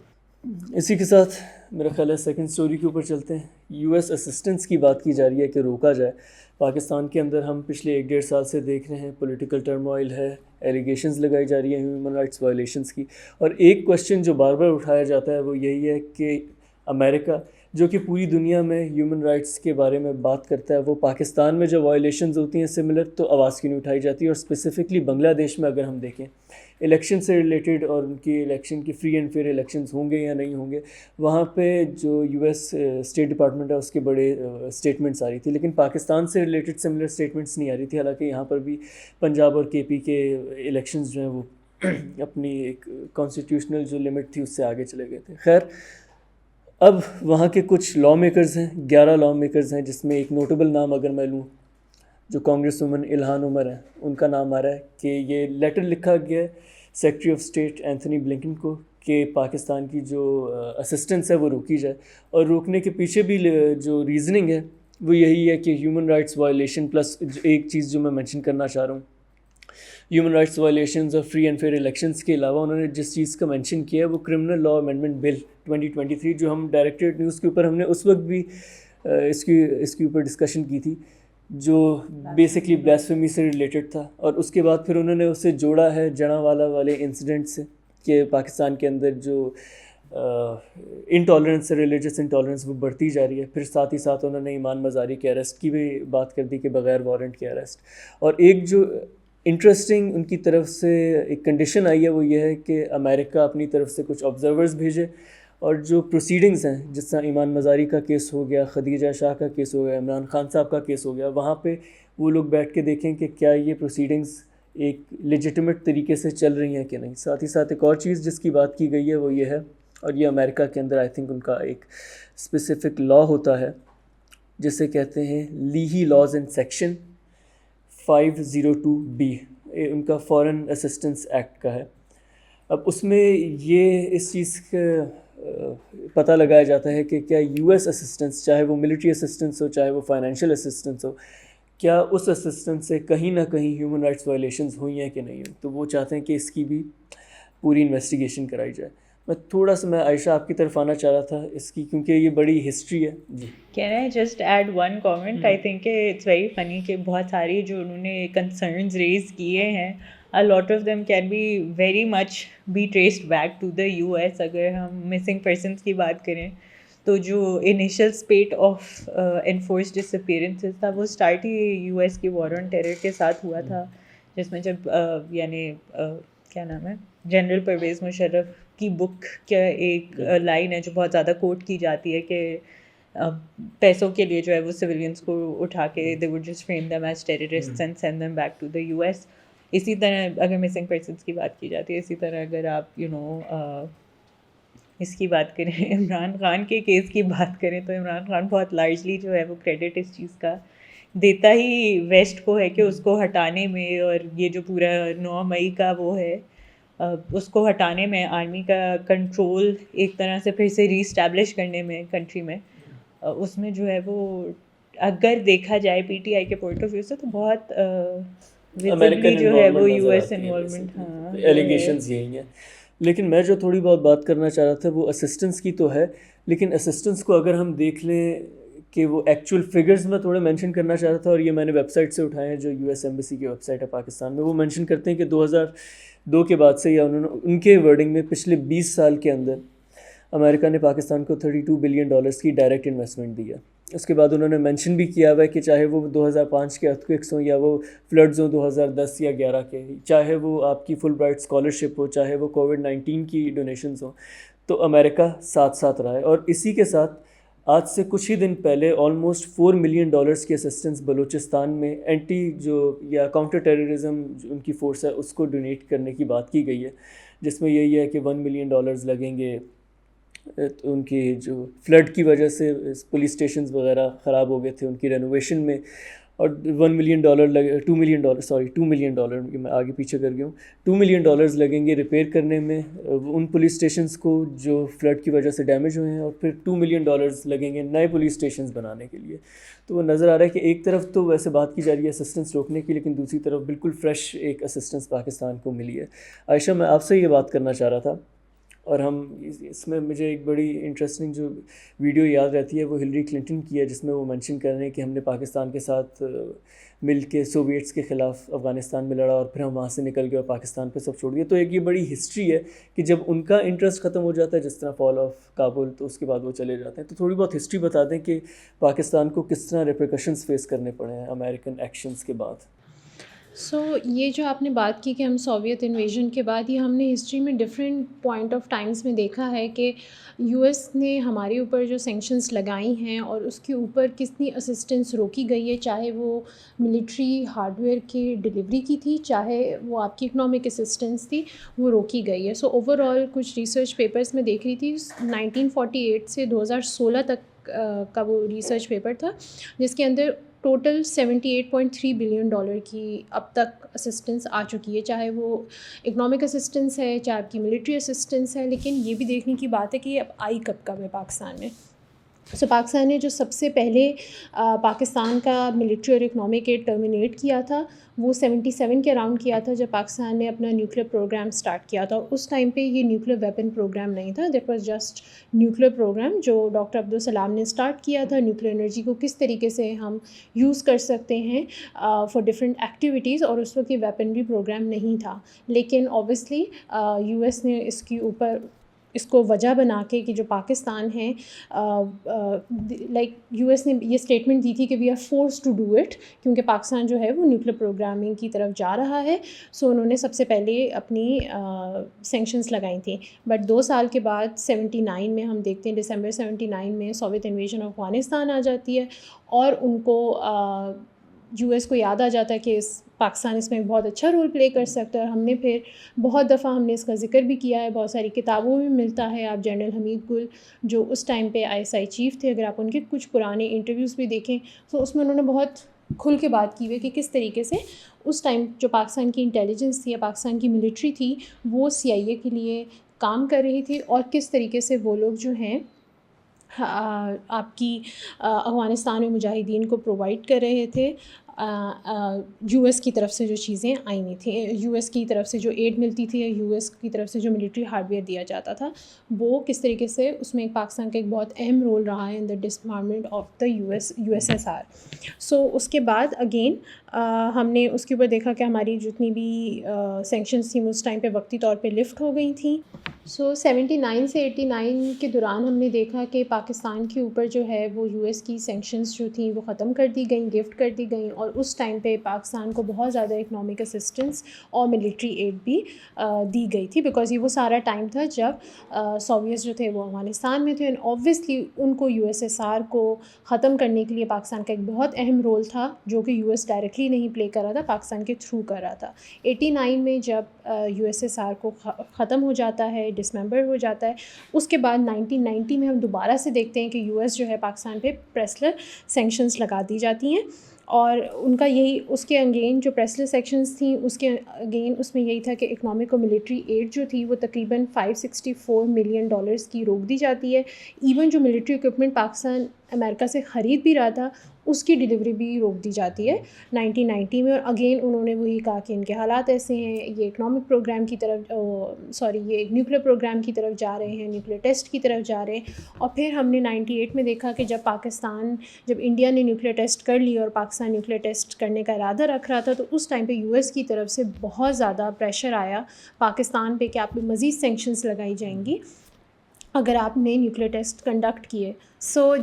S1: اسی کے ساتھ میرا خیال ہے سیکنڈ سٹوری کے اوپر چلتے ہیں. یو ایس اسسٹنس کی بات کی جا رہی ہے کہ روکا جائے. پاکستان کے اندر ہم پچھلے 1-1.5 سال سے دیکھ رہے ہیں پولیٹیکل ٹرموائل ہے, ایلیگیشنز لگائی جا رہی ہیں ہیومن رائٹس وائلیشنز کی. اور ایک کویشچن جو بار بار اٹھایا جاتا ہے وہ یہی ہے کہ امریکہ جو کہ پوری دنیا میں ہیومن رائٹس کے بارے میں بات کرتا ہے, وہ پاکستان میں جو وائلیشنز ہوتی ہیں سملر تو آواز کیوں نہیں اٹھائی جاتی. اور اسپیسیفکلی بنگلہ دیش میں اگر ہم دیکھیں الیکشن سے ریلیٹڈ اور ان کی الیکشن کی فری اینڈ فیئر الیکشنز ہوں گے یا نہیں ہوں گے, وہاں پہ جو یو ایس اسٹیٹ ڈپارٹمنٹ ہے اس کے بڑے اسٹیٹمنٹس آ رہی تھی, لیکن پاکستان سے ریلیٹڈ سملر اسٹیٹمنٹس نہیں آ رہی تھی. حالانکہ یہاں پر بھی پنجاب اور کے پی کے الیکشنز جو ہیں وہ اپنی ایک کانسٹیٹیوشنل جو لمٹ تھی اس سے آگے چلے گئے تھے. خیر, اب وہاں کے کچھ لا میکرز ہیں, 11 لا میکرز ہیں, جس میں ایک نوٹیبل نام اگر میں لوں جو کانگریس وومن الہان عمر ہیں, ان کا نام آ رہا ہے کہ یہ لیٹر لکھا گیا ہے secretary of state Anthony Blinken کو کہ پاکستان کی جو اسسٹنس ہے وہ روکی جائے. اور روکنے کے پیچھے بھی جو ریزننگ ہے وہ یہی ہے کہ ہیومن رائٹس وائلیشن پلس ایک چیز جو میں مینشن کرنا چاہ رہا ہوں, ہیومن رائٹس وائلیشنز اور فری اینڈ فیئر الیکشنز کے علاوہ انہوں نے جس چیز کا مینشن کیا ہے وہ کرمنل لا امینڈمنٹ بل 2023 جو ہم ڈائریکٹریٹ نیوز کے اوپر ہم نے اس وقت بھی اس کے اوپر ڈسکشن کی تھی, جو بیسکلی بلیسفیمی سے ریلیٹڈ تھا. اور اس کے بعد پھر انہوں نے اسے جوڑا ہے جڑاں والے انسیڈنٹ سے کہ پاکستان کے اندر جو انٹالرنس ہے, ریلیجس انٹالرنس, وہ بڑھتی جا رہی ہے. پھر ساتھ ہی ساتھ انہوں نے ایمان مزاری کے اریسٹ کی بھی بات کر دی کہ بغیر وارنٹ کے اریسٹ. اور ایک جو انٹرسٹنگ ان کی طرف سے ایک کنڈیشن آئی ہے وہ یہ ہے کہ امریکہ اپنی طرف سے کچھ آبزرورز بھیجے اور جو پروسیڈنگز ہیں جس طرح ایمان مزاری کا کیس ہو گیا, خدیجہ شاہ کا کیس ہو گیا, عمران خان صاحب کا کیس ہو گیا, وہاں پہ وہ لوگ بیٹھ کے دیکھیں کہ کیا یہ پروسیڈنگز ایک لیجیٹمیٹ طریقے سے چل رہی ہیں کہ نہیں. ساتھ ہی ساتھ ایک اور چیز جس کی بات کی گئی ہے وہ یہ ہے, اور یہ امریکہ کے اندر آئی تھنک ان کا ایک اسپیسیفک لا ہوتا ہے جسے کہتے ہیں لیہی لاز اینڈ سیکشن 502B, ان کا فارن اسسٹنس ایکٹ کا ہے. اب اس میں یہ اس چیز کا پتہ لگایا جاتا ہے کہ کیا یو ایس اسسٹنس, چاہے وہ ملٹری اسسٹنس ہو چاہے وہ فائنینشیل اسسٹنس ہو, کیا اس اسسٹنس سے کہیں نہ کہیں ہیومن رائٹس وائلیشنز ہوئی ہیں کہ نہیں ہوئی. تو وہ چاہتے ہیں کہ اس کی بھی پوری انویسٹیگیشن کرائی جائے. میں عائشہ آپ کی طرف آنا چاہ رہا تھا اس کی, کیونکہ یہ بڑی ہسٹری ہے. جی
S2: can I just add one comment. I think it's very funny کہ بہت ساری جو انہوں نے کنسرنز ریز کیے ہیں, a lot of them can be very much be traced back to the US. اگر ہم مسنگ پرسنس کی بات کریں تو جو initial speed of enforce dish appearances تھا وہ اسٹارٹ ہی یو ایس کی وار آن ٹیرر کے ساتھ ہوا تھا, جس میں جب یعنی کیا نام ہے جنرل پرویز مشرف کی بک کا ایک لائن ہے جو بہت زیادہ کوٹ کی جاتی ہے کہ پیسوں کے لیے جو ہے وہ سویلینس کو اٹھا کے they would just frame them as terrorists and send them back to the US. اسی طرح اگر مسنگ پرسنس کی بات کی جاتی ہے, اسی طرح اگر آپ اس کی بات کریں, عمران خان کے کیس کی بات کریں تو عمران خان بہت لارجلی جو ہے وہ کریڈٹ اس چیز کا دیتا ہی ویسٹ کو ہے کہ اس کو ہٹانے میں, اور یہ جو پورا 9 مئی کا وہ ہے اس کو ہٹانے میں, آرمی کا کنٹرول ایک طرح سے پھر سے ری اسٹیبلش کرنے میں کنٹری میں, اس میں جو ہے وہ اگر دیکھا جائے پی ٹی آئی کے پوائنٹ آف ویو سے تو بہت
S1: امریکن
S2: جو ہے وہ یو ایس انوالومنٹ, ہاں
S1: ایلیگیشنز یہی ہیں. لیکن میں جو تھوڑی بہت بات کرنا چاہ رہا تھا وہ اسسٹنس کی تو ہے, لیکن اسسٹنس کو اگر ہم دیکھ لیں کہ وہ ایکچوئل فگرز میں تھوڑے مینشن کرنا چاہ رہا تھا, اور یہ میں نے ویب سائٹ سے اٹھائے ہیں جو یو ایس ایمبیسی کی ویب سائٹ ہے پاکستان میں. وہ مینشن کرتے ہیں کہ 2002 کے بعد سے, یا انہوں نے ان کے ورڈنگ میں پچھلے 20 سال کے اندر امریکہ نے پاکستان کو $32 بلین کی ڈائریکٹ انویسٹمنٹ دی ہے. اس کے بعد انہوں نے مینشن بھی کیا ہوا ہے کہ چاہے وہ 2005 کے ارتھکویکس ہوں, یا وہ فلڈز ہوں 2010 یا 11 کے, چاہے وہ آپ کی فل برائٹ اسکالرشپ ہو, چاہے وہ کووڈ 19 کی ڈونیشنز ہوں, تو امریکہ ساتھ ساتھ رہا ہے. اور اسی کے ساتھ آج سے کچھ ہی دن پہلے آلموسٹ $4 ملین کی اسسٹنس بلوچستان میں اینٹی جو یا کاؤنٹر ٹیررزم جو ان کی فورس ہے اس کو ڈونیٹ کرنے کی بات کی گئی ہے، جس میں یہی ہے کہ $1 ملین لگیں گے ان کی جو فلڈ کی وجہ سے پولیس اسٹیشنز وغیرہ خراب ہو گئے تھے ان کی رینوویشن میں، اور $2 ملین میں آگے پیچھے کر گیا ہوں، $2 ملین لگیں گے ریپیئر کرنے میں ان پولیس اسٹیشنز کو جو فلڈ کی وجہ سے ڈیمیج ہوئے ہیں، اور پھر $2 ملین لگیں گے نئے پولیس اسٹیشنز بنانے کے لیے. تو وہ نظر آ رہا ہے کہ ایک طرف تو ویسے بات کی جا رہی ہے اسسٹنس روکنے کی، لیکن دوسری طرف بالکل فریش ایک اسسٹنس پاکستان کو ملی ہے. عائشہ، میں آپ سے یہ بات کرنا چاہ رہا تھا، اور ہم اس میں مجھے ایک بڑی انٹرسٹنگ جو ویڈیو یاد رہتی ہے وہ ہلری کلنٹن کی ہے، جس میں وہ مینشن کر رہے ہیں کہ ہم نے پاکستان کے ساتھ مل کے سوویٹس کے خلاف افغانستان میں لڑا، اور پھر ہم وہاں سے نکل گئے اور پاکستان پہ سب چھوڑ گئے. تو ایک یہ بڑی ہسٹری ہے کہ جب ان کا انٹرسٹ ختم ہو جاتا ہے، جس طرح فال آف کابل، تو اس کے بعد وہ چلے جاتے ہیں. تو تھوڑی بہت ہسٹری بتا دیں کہ پاکستان کو کس طرح ریپریکشنز فیس کرنے پڑے ہیں امریکن ایکشنز کے بعد.
S3: یہ جو آپ نے بات کی کہ ہم سوویت انویژن کے بعد، یہ ہم نے ہسٹری میں ڈفرینٹ پوائنٹ آف ٹائمز میں دیکھا ہے کہ یو ایس نے ہمارے اوپر جو سینکشنز لگائی ہیں اور اس کے اوپر کتنی اسسٹنس روکی گئی ہے، چاہے وہ ملٹری ہارڈ ویئر کی ڈلیوری کی تھی، چاہے وہ آپ کی اکنامک اسسٹنس تھی، وہ روکی گئی ہے. اوور آل کچھ ریسرچ پیپرز میں دیکھ رہی تھی 1948 سے 2016 تک کا وہ ریسرچ پیپر تھا، جس کے اندر ٹوٹل $78.3 بلین کی اب تک اسسٹنس آ چکی ہے، چاہے وہ اکنامک اسسٹنس ہے، چاہے آپ کی ملٹری اسسٹنس ہے. لیکن یہ بھی دیکھنے کی بات ہے کہ یہ اب آئی کب ہے پاکستان میں. پاکستان نے جو سب سے پہلے پاکستان کا ملٹری اور اکنامک ایڈ ٹرمینیٹ کیا تھا وہ 77 کے اراؤنڈ کیا تھا، جب پاکستان نے اپنا نیوکلیر پروگرام سٹارٹ کیا تھا. اور اس ٹائم پہ یہ نیوکلیر ویپن پروگرام نہیں تھا، that was just nuclear programme جو ڈاکٹر عبدالسلام نے سٹارٹ کیا تھا. نیوکلیر انرجی کو کس طریقے سے ہم یوز کر سکتے ہیں فار ڈفرینٹ ایکٹیویٹیز، اور اس وقت یہ ویپنری پروگرام نہیں تھا. لیکن اوبویسلی یو ایس نے اس کے اوپر اس کو وجہ بنا کے کہ جو پاکستان ہے، لائک یو ایس نے یہ اسٹیٹمنٹ دی تھی کہ we are force to do it, کیونکہ پاکستان جو ہے وہ نیوکلیر پروگرامنگ کی طرف جا رہا ہے. انہوں نے سب سے پہلے اپنی سینکشنز لگائی تھیں. بٹ 2 سال کے بعد 79 میں ہم دیکھتے ہیں، دسمبر 79 میں سوویت انویژن آف افغانستان آ جاتی ہے، اور ان کو یو ایس کو یاد آ جاتا ہے کہ پاکستان اس میں بہت اچھا رول پلے کر سکتا ہے. اور ہم نے پھر بہت دفعہ ہم نے اس کا ذکر بھی کیا ہے، بہت ساری کتابوں میں ملتا ہے. آپ جنرل حمید گل جو اس ٹائم پہ ISI چیف تھے، اگر آپ ان کے کچھ پرانے انٹرویوز بھی دیکھیں تو اس میں انہوں نے بہت کھل کے بات کی ہوئی کہ کس طریقے سے اس ٹائم جو پاکستان کی انٹیلیجنس تھی یا پاکستان کی ملٹری تھی وہ CIA کے لیے کام کر رہی تھی، اور کس طریقے سے وہ لوگ جو ہیں آپ کی افغانستان میں مجاہدین کو پرووائڈ کر رہے تھے. یو ایس کی طرف سے جو چیزیں آئی ہوئی تھیں، یو ایس کی طرف سے جو ایڈ ملتی تھی، یا یو ایس کی طرف سے جو ملٹری ہارڈ ویئر دیا جاتا تھا، وہ کس طریقے سے اس میں پاکستان کا ایک بہت اہم رول رہا ہے ان دا ڈسمارمنٹ آف دا USSR. اس کے بعد اگین ہم نے اس کے اوپر دیکھا کہ ہماری جتنی بھی سینکشنز تھیں اس ٹائم پہ وقتی طور پہ لفٹ ہو گئی تھیں. 79 سے 89 کے دوران ہم نے دیکھا کہ پاکستان کے اوپر جو ہے وہ یو ایس کی سینکشنز جو تھیں وہ ختم کر دی گئیں، گفٹ کر دی گئیں. اور اس ٹائم پہ پاکستان کو بہت زیادہ اکنامک اسسٹنس اور ملٹری ایڈ بھی دی گئی تھی، بیکاز یہ وہ سارا ٹائم تھا جب سوویتس جو تھے وہ افغانستان میں تھے. اینڈ اوبویسلی ان کو USSR کو ختم کرنے کے لیے پاکستان کا ایک بہت اہم رول تھا، جو کہ US ڈائریکٹلی نہیں پلے کر رہا تھا، پاکستان کے تھرو کر رہا تھا. 89 میں جب USSR کو ختم ہو جاتا ہے، ڈسممبر ہو جاتا ہے، اس کے بعد 1990 میں ہم دوبارہ سے دیکھتے ہیں کہ US جو ہے پاکستان پہ پریسلر سینکشنز لگا دی جاتی ہیں. اور ان کا یہی اس کے اگین جو پریسلر سیکشنز تھیں اس کے اگین اس میں یہی تھا کہ اکنامک اور ملٹری ایڈ جو تھی وہ تقریباً $564 ملین کی روک دی جاتی ہے. ایون جو ملٹری اکوپمنٹ پاکستان امریکہ سے خرید بھی رہا تھا اس کی ڈلیوری بھی روک دی جاتی ہے 1990 میں. اور اگین انہوں نے وہی کہا کہ ان کے حالات ایسے ہیں، یہ اکنامک پروگرام کی طرف یہ نیوکلیر پروگرام کی طرف جا رہے ہیں، نیوکلیر ٹیسٹ کی طرف جا رہے ہیں. اور پھر ہم نے 98 میں دیکھا کہ جب انڈیا نے نیوکلیر ٹیسٹ کر لی اور پاکستان نیوکلیر ٹیسٹ کرنے کا ارادہ رکھ رہا تھا، تو اس ٹائم پہ US کی طرف سے بہت زیادہ پریشر آیا پاکستان پہ کہ آپ پہ مزید سینکشنز لگائی جائیں گی اگر آپ نے نیوکلیر ٹیسٹ کنڈکٹ کیے.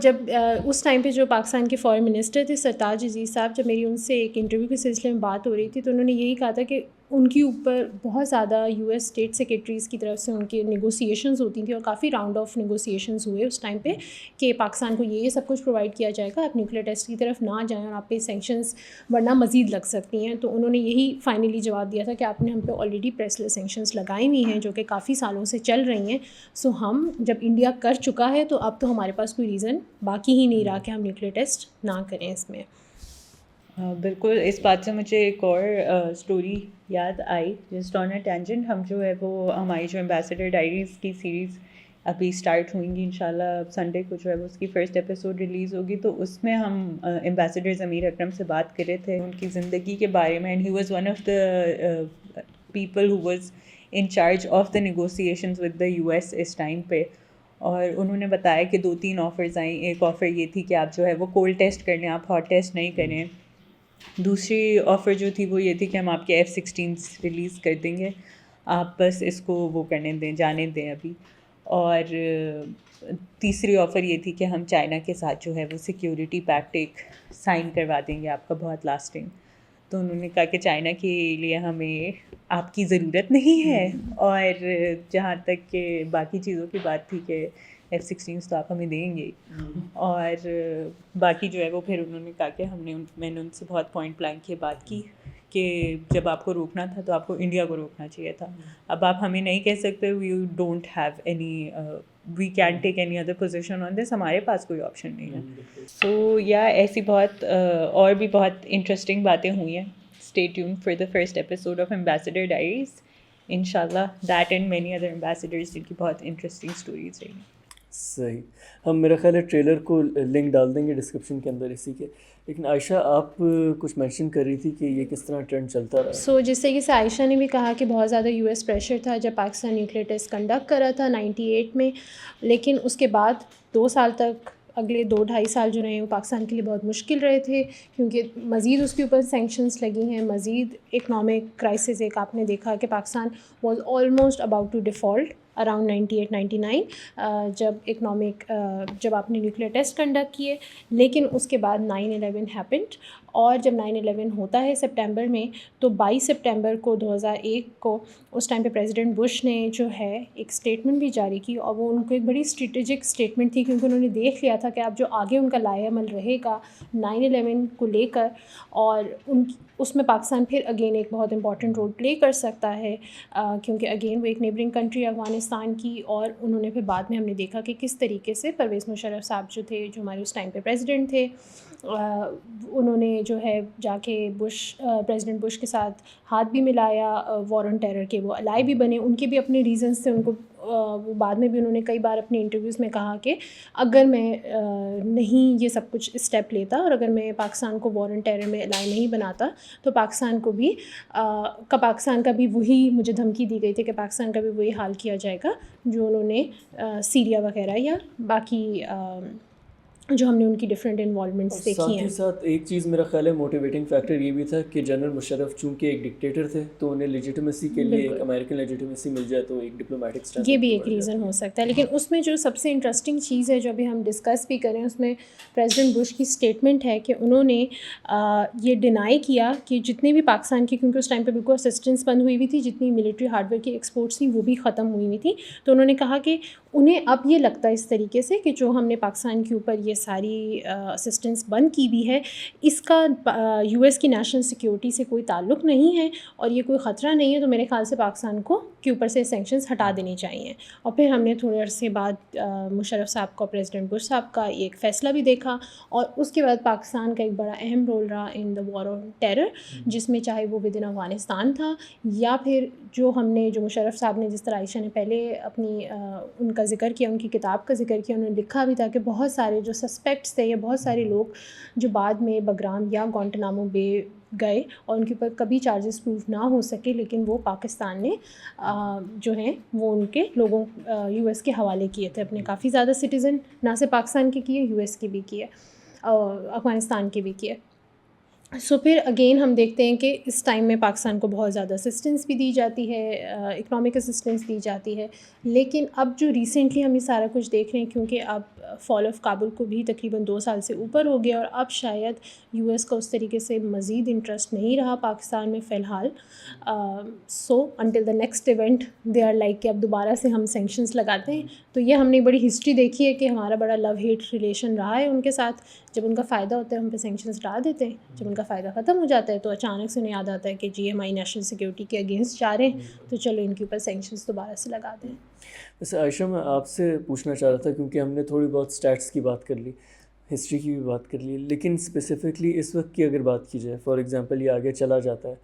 S3: جب اس ٹائم پہ جو پاکستان کے فارن منسٹر تھے سرتاج عزیز صاحب، جب میری ان سے ایک انٹرویو کے سلسلے میں بات ہو رہی تھی تو انہوں نے یہی کہا تھا کہ ان کے اوپر بہت زیادہ یو ایس اسٹیٹ سیکریٹریز کی طرف سے ان کی نیگوسیشنز ہوتی تھیں اور کافی راؤنڈ آف نیگوسیشنز ہوئے اس ٹائم پہ کہ پاکستان کو یہ سب کچھ پرووائڈ کیا جائے گا, آپ نیوکلیئر ٹیسٹ کی طرف نہ جائیں اور آپ پہ سینکشنز ورنہ مزید لگ سکتی ہیں. تو انہوں نے یہی فائنلی جواب دیا تھا کہ آپ نے ہم پہ آلریڈی پریس لیس سینکشنز لگائی ہوئی ہیں جو کہ کافی سالوں سے چل رہی ہیں. سو ہم جب انڈیا کر چکا ہے تو اب تو ہمارے پاس کوئی ریزن باقی ہی نہیں رہا کہ ہم نیوکلیئر ٹیسٹ نہ کریں اس میں.
S2: بالکل, اس بات سے مجھے ایک اور اسٹوری یاد I just on a tangent. ہم جو ہے وہ ہماری جو ایمبیسڈر ڈائریز کی سیریز ابھی اسٹارٹ ہوئیں گی انشاءاللہ. سنڈے کو جو ہے وہ اس کی فرسٹ ایپیسوڈ ریلیز ہوگی. تو اس میں ہم ایمبیسڈر ضمیر اکرم سے بات کر رہے تھے ان کی زندگی کے بارے میں. And he was one of the people who was in charge of the negotiations with the U S اس ٹائم پہ. اور انہوں نے بتایا کہ 2-3 آفرز آئیں. ایک آفر یہ تھی کہ آپ جو ہے وہ کولڈ ٹیسٹ کر لیں, آپ ہاٹ ٹیسٹ نہیں کریں. دوسری آفر جو تھی وہ یہ تھی کہ ہم آپ کے F-16 ریلیز کر دیں گے, آپ بس اس کو وہ کرنے دیں, جانے دیں ابھی. اور تیسری آفر یہ تھی کہ ہم چائنا کے ساتھ جو ہے وہ سیکیورٹی پیکٹ ایک سائن کروا دیں گے آپ کا بہت لاسٹنگ. تو انہوں نے کہا کہ چائنا کے لیے ہمیں آپ کی ضرورت نہیں ہے. اور جہاں تک کہ باقی چیزوں کی بات تھی کہ F-16 تو آپ ہمیں دیں گے. اور باقی جو ہے وہ پھر انہوں نے کہا کہ میں نے ان سے بہت پوائنٹ بلینک یہ بات کی کہ جب آپ کو روکنا تھا تو آپ کو انڈیا کو روکنا چاہیے تھا. اب آپ ہمیں نہیں کہہ سکتے we don't have any we can take any other position on this, ہمارے پاس کوئی آپشن نہیں ہے. سو یا ایسی بہت اور بھی بہت انٹرسٹنگ باتیں ہوئی ہیں. Stay tune for the first episode of ambassador diaries انشاءاللہ. That and many other ambassadors جن کی بہت انٹرسٹنگ اسٹوریز رہی ہیں.
S1: صحیح, ہم میرا خیال ہے ٹریلر کو لنک ڈال دیں گے ڈسکرپشن کے اندر اسی کے. لیکن عائشہ آپ کچھ مینشن کر رہی تھی کہ یہ کس طرح ٹرینڈ چلتا رہا.
S3: سو جس طریقے سے عائشہ نے بھی کہا کہ بہت زیادہ یو ایس پریشر تھا جب پاکستان نیوکلیئر ٹیسٹ کنڈکٹ کرا تھا 98 میں, لیکن اس کے بعد 2 سال تک اگلے 2-2.5 سال جو رہے ہیں وہ پاکستان کے لیے بہت مشکل رہے تھے کیونکہ مزید اس کے اوپر سینکشنز لگی ہیں, مزید اکنامک کرائسس ایک آپ نے دیکھا کہ Pakistan was almost about to default around 98-99 جب آپ نے نیوکلیئر ٹیسٹ کنڈکٹ کیے. لیکن اس کے بعد 9/11 ہیپنڈ, اور جب 9/11 ہوتا ہے سپٹمبر میں تو 22 سپٹمبر کو 2001 کو اس ٹائم پہ پریزیڈنٹ بش نے جو ہے ایک اسٹیٹمنٹ بھی جاری کی, اور وہ ان کو ایک بڑی اسٹریٹجک اسٹیٹمنٹ تھی کیونکہ انہوں نے دیکھ لیا تھا کہ اب جو آگے ان کا لائحہ عمل رہے گا 9/11 کو لے کر, اور اس میں پاکستان پھر اگین ایک بہت امپورٹنٹ رول پلے کر سکتا ہے کیونکہ اگین وہ ایک نیبرنگ کنٹری افغانستان کی. اور انہوں نے پھر بعد میں ہم نے دیکھا کہ کس طریقے سے پرویز مشرف صاحب جو تھے, جو ہمارے اس ٹائم پہ پریزیڈنٹ تھے, انہوں نے جو ہے جا کے پریزیڈنٹ بش کے ساتھ ہاتھ بھی ملایا, وار آن ٹیرر کے وہ الائی بھی بنے. ان کے بھی اپنے ریزنس تھے, ان کو وہ بعد میں بھی انہوں نے کئی بار اپنے انٹرویوز میں کہا کہ اگر میں نہیں یہ سب کچھ اسٹیپ لیتا اور اگر میں پاکستان کو وار آن ٹیرر میں الائی نہیں بناتا تو پاکستان کا بھی وہی مجھے دھمکی دی گئی تھی کہ پاکستان کا بھی وہی حال کیا جائے گا جو انہوں نے سیریا وغیرہ یا باقی جو ہم نے ان کی ڈفرینٹ انوالومنٹس دیکھی ہیں.
S1: ساتھ ہی ساتھ ایک چیز میرا خیال ہے موٹیویٹنگ فیکٹر یہ بھی تھا کہ جنرل مشرف چونکہ ایک ڈکٹیٹر تھے تو انہیں لیجیٹمیسی کے لیے ایک امریکن لیجیٹمیسی مل جائے تو ایک ڈپلومیٹک اسٹینڈ,
S3: یہ بھی ایک ریزن ہو سکتا ہے. لیکن اس میں جو سب سے انٹرسٹنگ چیز ہے جو ابھی ہم ڈسکس بھی کریں, اس میں پریزیڈنٹ بش کی اسٹیٹمنٹ ہے کہ انہوں نے یہ ڈینائی کیا کہ جتنے بھی پاکستان کی, کیونکہ اس ٹائم پہ بالکل اسسٹنس بند ہوئی ہوئی تھی, جتنی ملٹری ہارڈ ویئر کی ایکسپورٹس تھیں وہ بھی ختم ہوئی ہوئی تھیں. تو انہوں نے کہا کہ انہیں اب یہ لگتا ہے اس طریقے سے کہ جو ہم نے پاکستان کے اوپر یہ ساری اسسٹنس بند کی بھی ہے اس کا یو ایس کی نیشنل سیکیورٹی سے کوئی تعلق نہیں ہے اور یہ کوئی خطرہ نہیں ہے. تو میرے خیال سے پاکستان کے اوپر سے سینکشنز ہٹا دینے چاہیے. اور پھر ہم نے تھوڑے عرصے بعد مشرف صاحب کا, پریزیڈنٹ بش صاحب کا ایک فیصلہ بھی دیکھا, اور اس کے بعد پاکستان کا ایک بڑا اہم رول رہا ان دا وار آن ٹیرر, جس میں چاہے وہ ود ان افغانستان تھا یا پھر جو مشرف صاحب نے, جس طرح عائشہ نے پہلے اپنی ان کا ذکر کیا, ان کی کتاب کا ذکر کیا, انہوں نے لکھا بھی تھا کہ بہت سارے جو سسپیکٹس تھے یا بہت سارے لوگ جو بعد میں بگرام یا گوانٹنامو بے گئے اور ان کے اوپر کبھی چارجز پروو نہ ہو سکے, لیکن وہ پاکستان نے جو ہیں وہ ان کے لوگوں یو ایس کے حوالے کیے تھے. اپنے کافی زیادہ سٹیزن نہ صرف پاکستان کے کیے, یو ایس کے بھی کیے, افغانستان کے بھی کیے. سو پھر اگین ہم دیکھتے ہیں کہ اس ٹائم میں پاکستان کو بہت زیادہ اسسٹنس بھی دی جاتی ہے, اکنامک اسسٹنس دی جاتی ہے. لیکن اب جو ریسنٹلی ہم یہ سارا کچھ دیکھ رہے ہیں, کیونکہ اب فال آف کابل کو بھی تقریباً 2 سال سے اوپر ہو گیا، اور اب شاید یو ایس کا اس طریقے سے مزید انٹرسٹ نہیں رہا پاکستان میں فی الحال. So until the next event they are like کہ اب دوبارہ سے ہم سینکشنز لگاتے ہیں. تو یہ ہم نے بڑی ہسٹری دیکھی ہے کہ ہمارا بڑا لو ہیٹ ریلیشن رہا ہے ان کے ساتھ. جب ان کا فائدہ ہوتا ہے ہم پہ سینکشنز ڈال دیتے ہیں، جب ان کا فائدہ ختم ہو جاتا ہے تو اچانک سے انہیں یاد آتا ہے کہ جی ہماری نیشنل سیکورٹی کے اگینسٹ جا رہے ہیں، تو چلو ان کے اوپر سینکشنز دوبارہ سے لگا دیں.
S1: ویسے عائشہ میں آپ سے پوچھنا چاہ رہا تھا، کیونکہ ہم نے تھوڑی بہت اسٹیٹس کی بات کر لی، ہسٹری کی بھی بات کر لی، لیکن اسپیسیفکلی اس وقت کی اگر بات کی جائے، فار ایگزامپل یہ آگے چلا جاتا ہے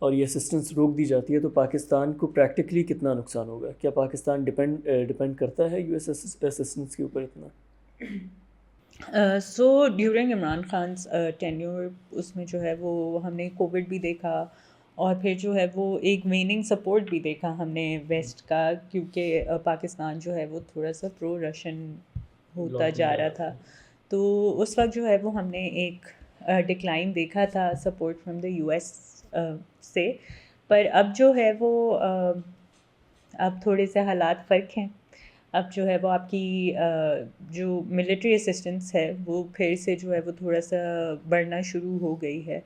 S1: اور یہ اسسٹنس روک دی جاتی ہے، تو پاکستان کو پریکٹیکلی کتنا نقصان ہوگا؟ کیا پاکستان ڈپینڈ کرتا ہے یو ایس اسسٹنس کے اوپر اتنا؟
S2: سو ڈیورنگ عمران خان's ٹینیور اس میں جو ہے وہ ہم نے کووڈ بھی دیکھا، اور پھر جو ہے وہ ایک ویننگ سپورٹ بھی دیکھا ہم نے ویسٹ کا، کیونکہ پاکستان جو ہے وہ تھوڑا سا پرو رشین ہوتا جا رہا تھا. تو اس وقت جو ہے وہ ہم نے ایک ڈکلائن دیکھا تھا support from the U S سے. پر اب جو ہے وہ اب تھوڑے سے حالات فرق ہیں. اب جو ہے وہ آپ کی جو ملٹری اسسٹنس ہے وہ پھر سے جو ہے وہ تھوڑا سا بڑھنا شروع ہو گئی ہے.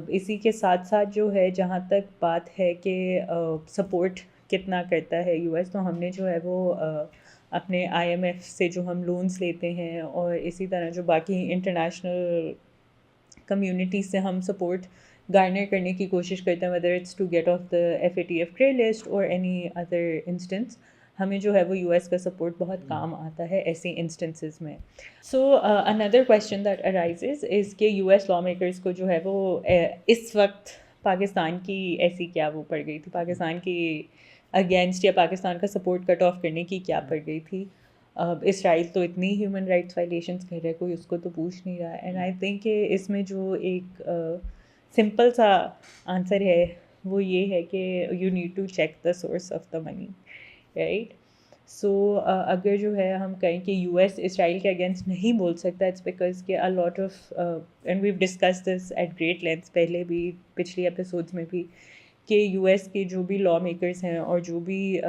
S2: اسی کے ساتھ ساتھ جو ہے جہاں تک بات ہے کہ سپورٹ کتنا کرتا ہے یو ایس، تو ہم نے جو ہے وہ اپنے آئی ایم ایف سے جو ہم لونز لیتے ہیں، اور اسی طرح جو باقی انٹرنیشنل کمیونٹیز سے ہم سپورٹ گارنر کرنے کی کوشش کرتے ہیں، whether it's to get off the FATF grey list or any other instance، ہمیں جو ہے وہ یو ایس کا سپورٹ بہت کام آتا ہے ایسی انسٹنسز میں. سو اندر کویشچن دیٹ ارائزز از کہ یو ایس لا میکرز کو جو ہے وہ اس وقت پاکستان کی ایسی کیا وہ پڑ گئی تھی، پاکستان کی اگینسٹ یا پاکستان کا سپورٹ کٹ آف کرنے کی کیا پڑ گئی تھی. اسرائیل تو اتنی ہیومن رائٹس وائلیشنس کر رہا ہے، کوئی اس کو تو پوچھ نہیں رہا. اینڈ آئی تھنک کہ اس میں جو ایک سمپل سا آنسر ہے وہ یہ ہے کہ you need to check the source of the money, right. So اگر جو ہے ہم کہیں کہ یو ایس اسرائیل کے اگینسٹ نہیں بول سکتا، اٹس بیکاز کہ a lot of and we've discussed this at great length پہلے بھی پچھلی ایپیسوڈس میں بھی، کہ یو ایس کے جو بھی لا میکرز ہیں اور جو بھی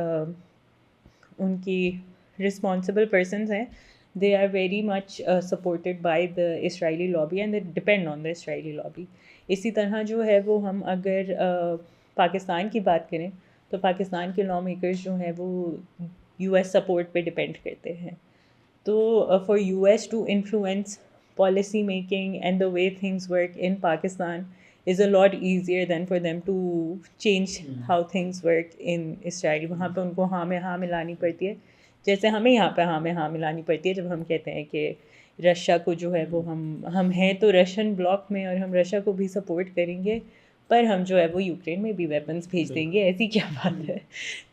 S2: ان کی رسپانسبل پرسنز ہیں، they are very much supported by the Israeli lobby and they depend on the Israeli lobby. اسی طرح جو ہے وہ ہم اگر پاکستان کی بات کریں تو پاکستان کے لا میکرز جو ہیں وہ یو ایس سپورٹ پہ ڈپینڈ کرتے ہیں. تو for U S to influence policy making and the way things work in Pakistan is a lot easier than for them to change how things work in Israel. وہاں پہ ان کو ہاں میں ہاں ملانی پڑتی ہے، جیسے ہمیں یہاں پہ ہاں میں ہاں ملانی پڑتی ہے جب ہم کہتے ہیں کہ رشیا کو جو ہے وہ ہم ہیں تو رشین بلاک میں اور ہم رشیا کو بھی سپورٹ کریں گے، پر ہم جو ہے وہ یوکرین میں بھی ویپنس بھیج دیں گے. ایسی کیا بات ہے؟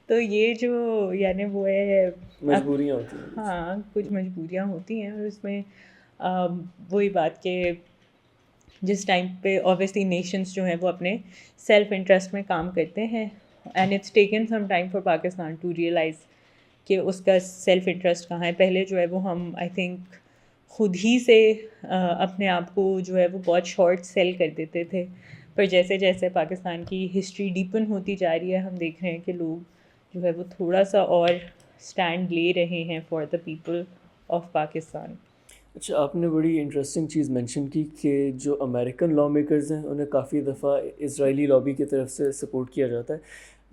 S2: تو یہ جو یعنی وہ ہے
S1: مجبوریاں ہوتی ہیں.
S2: ہاں کچھ مجبوریاں ہوتی ہیں، اور اس میں وہی بات کہ جس ٹائم پہ اوبیسلی نیشنز جو ہیں وہ اپنے سیلف انٹرسٹ میں کام کرتے ہیں، and it's taken some time for Pakistan to realise کہ اس کا سیلف انٹرسٹ کہاں ہے. پہلے جو ہے وہ ہم آئی تھنک خود ہی سے اپنے آپ کو جو ہے وہ بہت شارٹ سیل کر دیتے تھے، پر جیسے جیسے پاکستان کی ہسٹری ڈیپن ہوتی جا رہی ہے ہم دیکھ رہے ہیں کہ لوگ جو ہے وہ تھوڑا سا اور اسٹینڈ لے رہے ہیں for the people of Pakistan.
S1: اچھا، آپ نے بڑی انٹرسٹنگ چیز مینشن کی کہ جو امریکن لا میکرز ہیں انہیں کافی دفعہ اسرائیلی لابی کی طرف سے سپورٹ کیا جاتا ہے.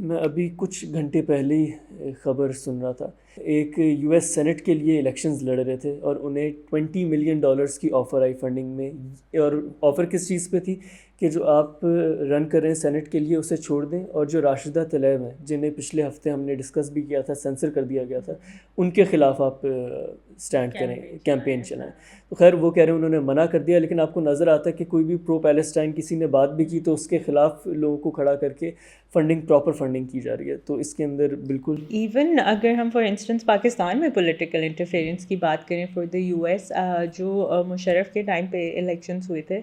S1: میں ابھی کچھ گھنٹے پہلے ہی خبر سن رہا تھا، ایک یو ایس سینٹ کے لیے الیکشنز لڑ رہے تھے اور انہیں $20 ملین کی آفر آئی فنڈنگ میں. اور آفر کس چیز پہ تھی کہ جو آپ رن کر رہے ہیں سینٹ کے لیے اسے چھوڑ دیں، اور جو راشدہ طلیب ہیں جنہیں پچھلے ہفتے ہم نے ڈسکس بھی کیا تھا، سینسر کر دیا گیا تھا، ان کے خلاف آپ اسٹینڈ کریں، کیمپین چلائیں. تو خیر وہ کہہ رہے ہیں انہوں نے منع کر دیا، لیکن آپ کو نظر آتا ہے کہ کوئی بھی پرو پیلسٹائن کسی نے بات بھی کی تو اس کے خلاف لوگوں کو کھڑا کر کے پراپر فنڈنگ کی جا رہی ہے. تو اس کے اندر بالکل
S2: ایون اگر ہم فار انسٹنس پاکستان میں پولیٹیکل انٹرفیئرنس کی بات کریں فار دا یو ایس، جو مشرف کے ٹائم پہ الیکشنس ہوئے تھے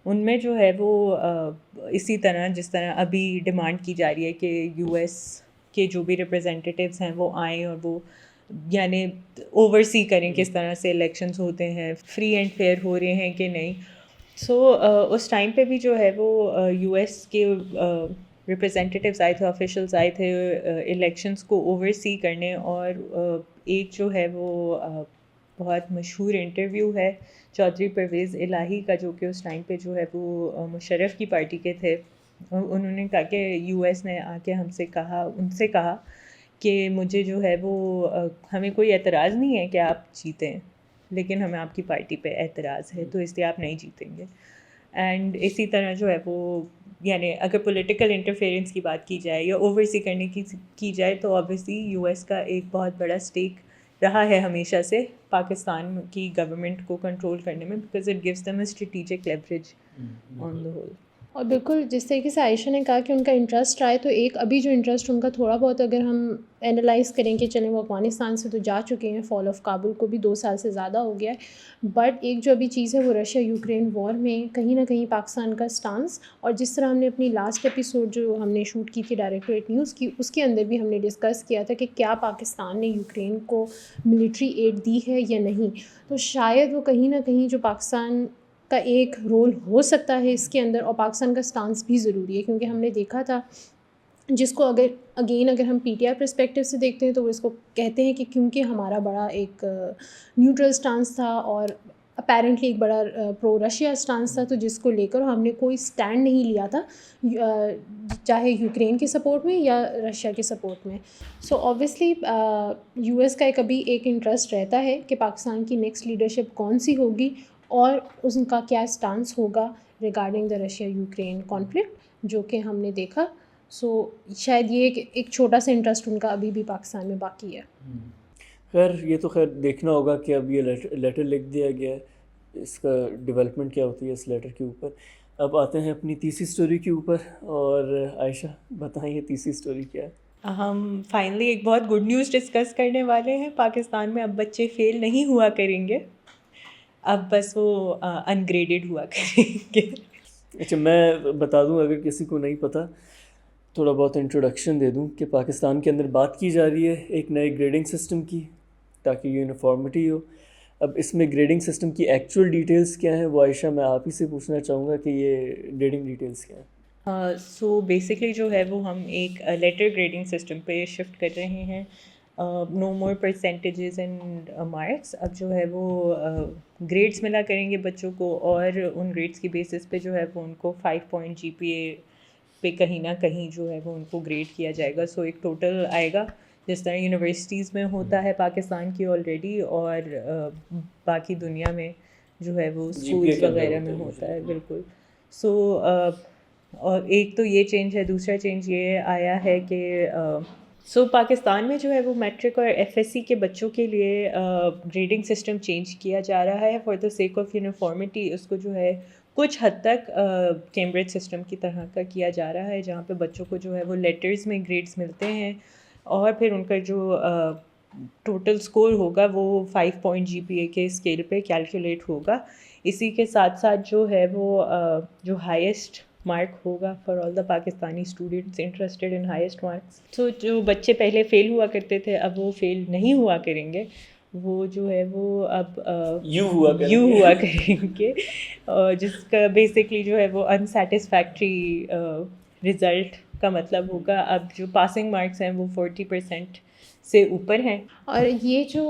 S2: ان میں جو ہے وہ اسی طرح جس طرح ابھی ڈیمانڈ کی جا رہی ہے کہ یو ایس کے جو بھی ریپرزینٹیٹیوز ہیں وہ آئیں اور وہ یعنی اوور سی کریں کس طرح سے الیکشنس ہوتے ہیں، فری اینڈ فیئر ہو رہے ہیں کہ نہیں. سو اس ٹائم پہ بھی جو ہے وہ یو ایس کے ریپرزینٹیٹیوز آئے تھے، آفیشلز آئے تھے الیکشنس کو اوور سی کرنے، اور ایک جو ہے وہ بہت مشہور انٹرویو ہے چودھری پرویز الہی کا، جو کہ اس ٹائم پہ جو ہے وہ مشرف کی پارٹی کے تھے. انہوں نے کہا کہ یو ایس نے آ کے ان سے کہا کہ مجھے جو ہے وہ ہمیں کوئی اعتراض نہیں ہے کہ آپ جیتیں، لیکن ہمیں آپ کی پارٹی پہ اعتراض ہے، تو اس لیے آپ نہیں جیتیں گے. اینڈ اسی طرح جو ہے وہ یعنی اگر پولیٹیکل انٹرفیئرنس کی بات کی جائے یا اوور سی کرنے کی جائے تو آبویسلی یو ایس کا ایک بہت بڑا اسٹیک رہا ہے ہمیشہ سے پاکستان کی گورنمنٹ کو کنٹرول کرنے میں، because it gives them a strategic leverage on the whole.
S3: اور بالکل جس طریقے سے عائشہ نے کہا کہ ان کا انٹرسٹ رہا ہے، تو ایک ابھی جو انٹرسٹ ان کا تھوڑا بہت اگر ہم اینالائز کریں کہ چلیں وہ افغانستان سے تو جا چکے ہیں، فال آف کابل کو بھی 2 سال سے زیادہ ہو گیا ہے، بٹ ایک جو ابھی چیز ہے وہ رشیا یوکرین وار میں کہیں نہ کہیں پاکستان کا سٹانس، اور جس طرح ہم نے اپنی لاسٹ ایپیسوڈ جو ہم نے شوٹ کی تھی ڈائریکٹوریٹ نیوز کی، اس کے اندر بھی ہم نے ڈسکس کیا تھا کہ کیا پاکستان نے یوکرین کو ملٹری ایڈ دی ہے یا نہیں. تو شاید وہ کہیں نہ کہیں جو پاکستان کا ایک رول ہو سکتا ہے اس کے اندر، اور پاکستان کا سٹانس بھی ضروری ہے، کیونکہ ہم نے دیکھا تھا جس کو اگر ہم پی ٹی آئی پرسپیکٹیو سے دیکھتے ہیں تو وہ اس کو کہتے ہیں کہ کیونکہ ہمارا بڑا ایک نیوٹرل سٹانس تھا اور اپیرنٹلی ایک بڑا پرو رشیا سٹانس تھا، تو جس کو لے کر ہم نے کوئی سٹینڈ نہیں لیا تھا چاہے یوکرین کے سپورٹ میں یا رشیا کے سپورٹ میں. سو اوبویسلی یو ایس کا ابھی ایک انٹرسٹ رہتا ہے کہ پاکستان کی نیکسٹ لیڈرشپ کون سی ہوگی اور ان کا کیا سٹانس ہوگا regarding the Russia Ukraine conflict جو کہ ہم نے دیکھا. سو شاید یہ ایک چھوٹا سا انٹرسٹ ان کا ابھی بھی پاکستان میں باقی ہے.
S1: خیر یہ تو خیر دیکھنا ہوگا کہ اب یہ لیٹر لکھ دیا گیا ہے، اس کا ڈیولپمنٹ کیا ہوتی ہے اس لیٹر کے اوپر. اب آتے ہیں اپنی تیسری سٹوری کے اوپر، اور عائشہ بتائیں یہ تیسری سٹوری کیا ہے؟
S2: ہم فائنلی ایک بہت گڈ نیوز ڈسکس کرنے والے ہیں. پاکستان میں اب بچے فیل نہیں ہوا کریں گے، اب بس وہ ان گریڈڈ ہوا کریں گے.
S1: اچھا میں بتا دوں اگر کسی کو نہیں پتہ، تھوڑا بہت انٹروڈکشن دے دوں کہ پاکستان کے اندر بات کی جا رہی ہے ایک نئے گریڈنگ سسٹم کی تاکہ یونیفارمٹی ہو. اب اس میں گریڈنگ سسٹم کی ایکچوئل ڈیٹیلز کیا ہیں وہ عائشہ میں آپ ہی سے پوچھنا چاہوں گا کہ یہ گریڈنگ ڈیٹیلز کیا ہیں.
S2: سو بیسکلی جو ہے وہ ہم ایک لیٹر گریڈنگ سسٹم پہ شفٹ کر رہے ہیں. نو مور پرسینٹیجز اینڈ مارکس. اب جو ہے وہ گریڈس ملا کریں گے بچوں کو، اور ان گریڈس کی بیسس پہ جو ہے وہ ان کو 5 پوائنٹ جی پی اے پہ کہیں نہ کہیں جو ہے وہ ان کو گریڈ کیا جائے گا. سو ایک ٹوٹل آئے گا جس طرح یونیورسٹیز میں ہوتا ہے پاکستان کی آلریڈی، اور باقی دنیا میں جو ہے وہ اسکولس وغیرہ میں ہوتا ہے. بالکل. سو اور ایک تو یہ چینج ہے. دوسرا چینج یہ آیا ہے کہ پاکستان میں جو ہے وہ میٹرک اور ایف ایس سی کے بچوں کے لیے گریڈنگ سسٹم چینج کیا جا رہا ہے for the sake of uniformity. اس کو جو ہے کچھ حد تک کیمبرج سسٹم کی طرح کا کیا جا رہا ہے، جہاں پہ بچوں کو جو ہے وہ لیٹرز میں گریڈز ملتے ہیں، اور پھر ان کا جو ٹوٹل اسکور ہوگا وہ 5 پوائنٹ جی پی اے کے اسکیل پہ کیلکولیٹ ہوگا. اسی کے ساتھ ساتھ جو ہے وہ جو ہائیسٹ مارک ہوگا for all the Pakistani students interested in highest marks. تو جو بچے پہلے فیل ہوا کرتے تھے اب وہ فیل نہیں ہوا کریں گے، وہ جو ہے وہ اب یو ہوا کریں گے، جس کا بیسکلی جو ہے وہ انسیٹسفیکٹری رزلٹ کا مطلب ہوگا. اب جو پاسنگ مارکس ہیں وہ 40% سے اوپر ہیں.
S3: اور یہ جو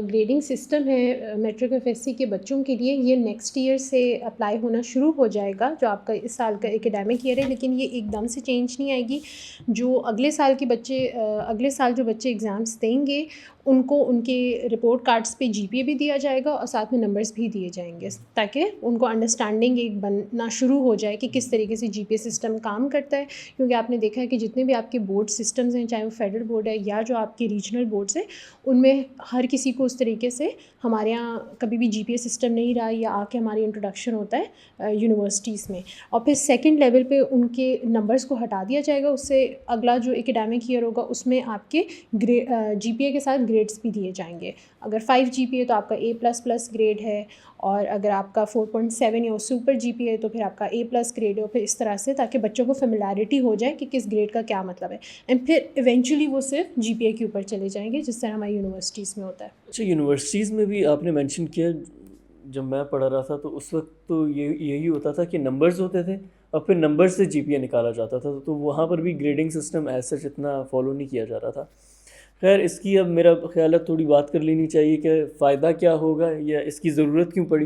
S3: گریڈنگ سسٹم ہے میٹرک ایف ایس سی کے بچوں کے لیے، یہ نیکسٹ ایئر سے اپلائی ہونا شروع ہو جائے گا، جو آپ کا اس سال کا اکیڈیمک ایئر ہے. لیکن یہ ایک دم سے چینج نہیں آئے گی. جو اگلے سال کے بچے اگلے سال جو بچے ایگزامس دیں گے ان کو ان کے رپورٹ کارڈس پہ جی پی اے بھی دیا جائے گا، اور ساتھ میں نمبرز بھی دیے جائیں گے، تاکہ ان کو انڈرسٹینڈنگ ایک بننا شروع ہو جائے کہ کس طریقے سے جی پی اے سسٹم کام کرتا ہے. کیونکہ آپ نے دیکھا ہے کہ جتنے بھی آپ کے بورڈ سسٹمز ہیں، چاہے وہ فیڈرل بورڈ ہے یا جو آپ کے ریجنل بورڈس ہیں، ان میں ہر کسی کو اس طریقے سے ہمارے یہاں کبھی بھی جی پی اے سسٹم نہیں رہا، یا آ کے ہماری انٹروڈکشن ہوتا ہے یونیورسٹیز میں، اور پھر سیکنڈ لیول پہ ان کے نمبرز کو ہٹا دیا جائے گا. اس سے اگلا جو اکیڈیمک ایئر ہوگا اس میں آپ کے جی پی اے کے ساتھ گریڈس بھی دیے جائیں گے. اگر 5 جی پی اے تو آپ کا A++ گریڈ ہے، اور اگر آپ کا 4.7 یا اس سے اوپر جی پی اے تو پھر آپ کا A+ گریڈ ہے. اور پھر اس طرح سے تاکہ بچوں کو فیملیرٹی ہو جائے کہ کس گریڈ کا کیا مطلب ہے، اینڈ پھر ایونچولی وہ صرف جی پی اے کے اوپر چلے جائیں گے جس طرح ہماری یونیورسٹیز میں ہوتا ہے.
S1: اچھا یونیورسٹیز میں بھی آپ نے مینشن کیا، جب میں پڑھا رہا تھا تو اس وقت تو یہی ہوتا تھا کہ نمبرز ہوتے تھے اور پھر نمبر سے جی پی اے نکالا جاتا تھا، تو وہاں پر بھی گریڈنگ سسٹم ایز سچ اتنا فالو نہیں کیا جا رہا تھا. خیر اس کی اب میرا خیال ہے تھوڑی بات کر لینی چاہیے کہ فائدہ کیا ہوگا یا اس کی ضرورت کیوں پڑی.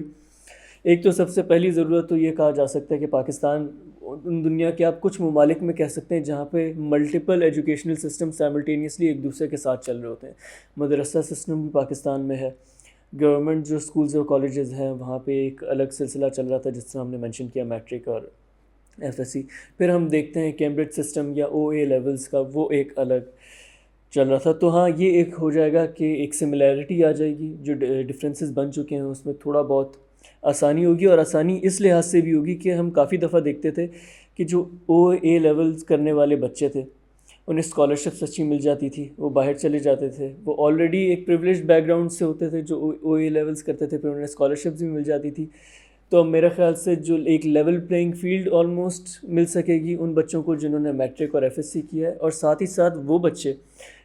S1: ایک تو سب سے پہلی ضرورت تو یہ کہا جا سکتا ہے کہ پاکستان ان دنیا کے آپ کچھ ممالک میں کہہ سکتے ہیں جہاں پہ ملٹیپل ایجوکیشنل سسٹم سائملٹینیسلی ایک دوسرے کے ساتھ چل رہے ہوتے ہیں. مدرسہ سسٹم بھی پاکستان میں ہے, گورنمنٹ جو اسکولز اور کالجز ہیں وہاں پہ ایک الگ سلسلہ چل رہا تھا جس طرح ہم نے مینشن کیا میٹرک اور ایف ایس سی. پھر ہم دیکھتے ہیں کیمبرج سسٹم یا او اے لیولز کا, وہ ایک الگ چل رہا تھا. تو ہاں یہ ایک ہو جائے گا کہ ایک سملیرٹی آ جائے گی, جو ڈفرینسز بن چکے ہیں اس میں تھوڑا بہت آسانی ہوگی. اور آسانی اس لحاظ سے بھی ہوگی کہ ہم کافی دفعہ دیکھتے تھے کہ جو او اے لیولز کرنے والے بچے تھے انہیں اسکالرشپس اچھی مل جاتی تھی, وہ باہر چلے جاتے تھے, وہ آلریڈی ایک پریولیجڈ بیک گراؤنڈ سے ہوتے تھے جو او اے لیولز کرتے تھے, پھر انہیں اسکالرشپس بھی مل جاتی تھی. تو اب میرے خیال سے جو ایک لیول پلینگ فیلڈ آلموسٹ مل سکے گی ان بچوں کو جنہوں نے میٹرک اور ایف ایس سی کیا ہے, اور ساتھ ہی ساتھ وہ بچے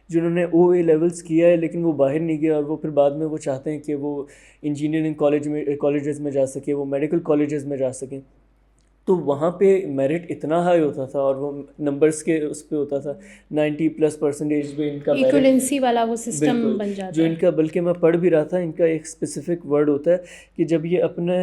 S1: جنہوں نے او اے لیولز کیا ہے لیکن وہ باہر نہیں گیا اور وہ پھر بعد میں وہ چاہتے ہیں کہ وہ انجینئرنگ کالجز میں جا سکے, وہ میڈیکل کالجز میں جا سکیں. تو وہاں پہ میرٹ اتنا ہائی ہوتا تھا اور وہ نمبرز کے اس پہ ہوتا تھا 90+% پہ ان کا
S3: ایکویلنسی والا وہ سسٹم
S1: بالکل
S3: بن جاتا
S1: جو
S3: ہے.
S1: ان کا, بلکہ میں پڑھ بھی رہا تھا ان کا ایک اسپیسیفک ورڈ ہوتا ہے کہ جب یہ اپنا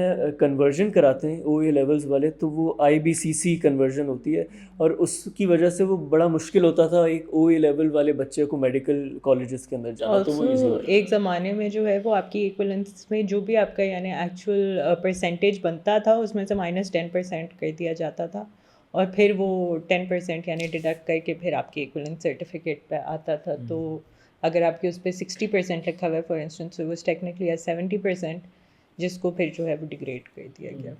S1: کنورژن کراتے ہیں او اے لیولز والے تو وہ IBCC کنورژن ہوتی ہے, اور اس کی وجہ سے وہ بڑا مشکل ہوتا تھا ایک او اے لیول والے بچے کو میڈیکل کالجز کے اندر جانا. تو وہ ایزی
S2: ایک زمانے میں جو ہے وہ آپ کی ایکولنس میں جو بھی آپ کا یعنی ایکچوئل پرسنٹیج بنتا تھا اس میں سے -10% کر دیا جاتا تھا, اور پھر وہ 10% یعنی ڈیڈکٹ کر کے پھر آپ کی ایکولنس سرٹیفکیٹ پہ آتا تھا. تو اگر آپ کے اس پہ 60% لکھا ہوا ہے فار انسٹنس تو واز ٹیکنیکلی 70%, جس کو پھر جو ہے وہ ڈیگریڈ کر دیا گیا.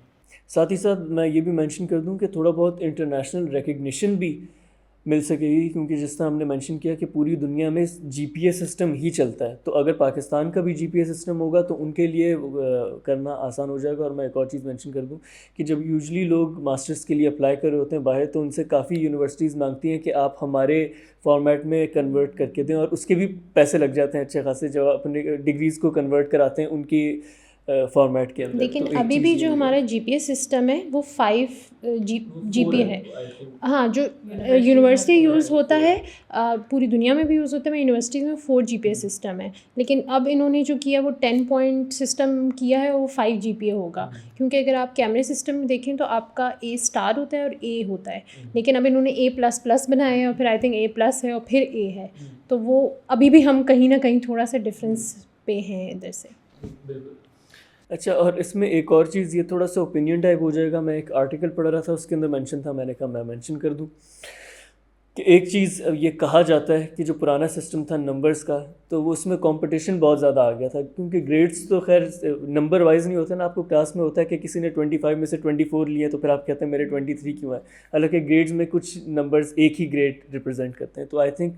S1: ساتھ ہی ساتھ میں یہ بھی مینشن کر دوں کہ تھوڑا بہت انٹرنیشنل ریکگنیشن بھی مل سکے گی, کیونکہ جس طرح ہم نے مینشن کیا کہ پوری دنیا میں GPA سسٹم ہی چلتا ہے. تو اگر پاکستان کا بھی GPA سسٹم ہوگا تو ان کے لیے کرنا آسان ہو جائے گا. اور میں ایک اور چیز مینشن کر دوں کہ جب یوزلی لوگ ماسٹرز کے لیے اپلائی کر رہے ہوتے ہیں باہر تو ان سے کافی یونیورسٹیز مانگتی ہیں کہ آپ ہمارے فارمیٹ میں کنورٹ کر کے دیں, اور اس کے بھی پیسے لگ جاتے ہیں اچھے خاصے جب اپنے ڈگریز کو کنورٹ کراتے ہیں ان کی فارمیٹ کے اندر.
S3: لیکن ابھی بھی جو ہمارا GPA سسٹم ہے وہ 5 GPA ہے. ہاں جو یونیورسٹی یوز ہوتا ہے پوری دنیا میں بھی یوز ہوتا ہے, میں یونیورسٹیز میں 4 GPA سسٹم ہے, لیکن اب انہوں نے جو کیا وہ 10 پوائنٹ سسٹم کیا ہے, وہ 5 GPA ہوگا. کیونکہ اگر آپ کیمرے سسٹم میں دیکھیں تو آپ کا A* ہوتا ہے اور A ہوتا ہے, لیکن اب انہوں نے A++ بنایا ہے اور پھر آئی تھنک A+ ہے اور پھر A ہے. تو وہ ابھی بھی ہم کہیں نہ کہیں تھوڑا سا ڈفرینس پہ ہیں ادھر سے.
S1: اچھا, اور اس میں ایک اور چیز, یہ تھوڑا سا اوپینین ٹائپ ہو جائے گا, میں ایک آرٹیکل پڑھ رہا تھا اس کے اندر مینشن تھا, میں نے کہا میں مینشن کر دوں کہ ایک چیز یہ کہا جاتا ہے کہ جو پرانا سسٹم تھا نمبرز کا تو وہ اس میں کمپٹیشن بہت زیادہ آ گیا تھا, کیونکہ گریڈس تو خیر نمبر وائز نہیں ہوتے نا, آپ کو کلاس میں ہوتا ہے کہ کسی نے 25 میں سے 24 لیے تو پھر آپ کہتے ہیں میرے 23 کیوں ہے, حالانکہ گریڈز میں کچھ نمبرز ایک ہی گریڈ ریپرزینٹ کرتے ہیں. تو آئی تھنک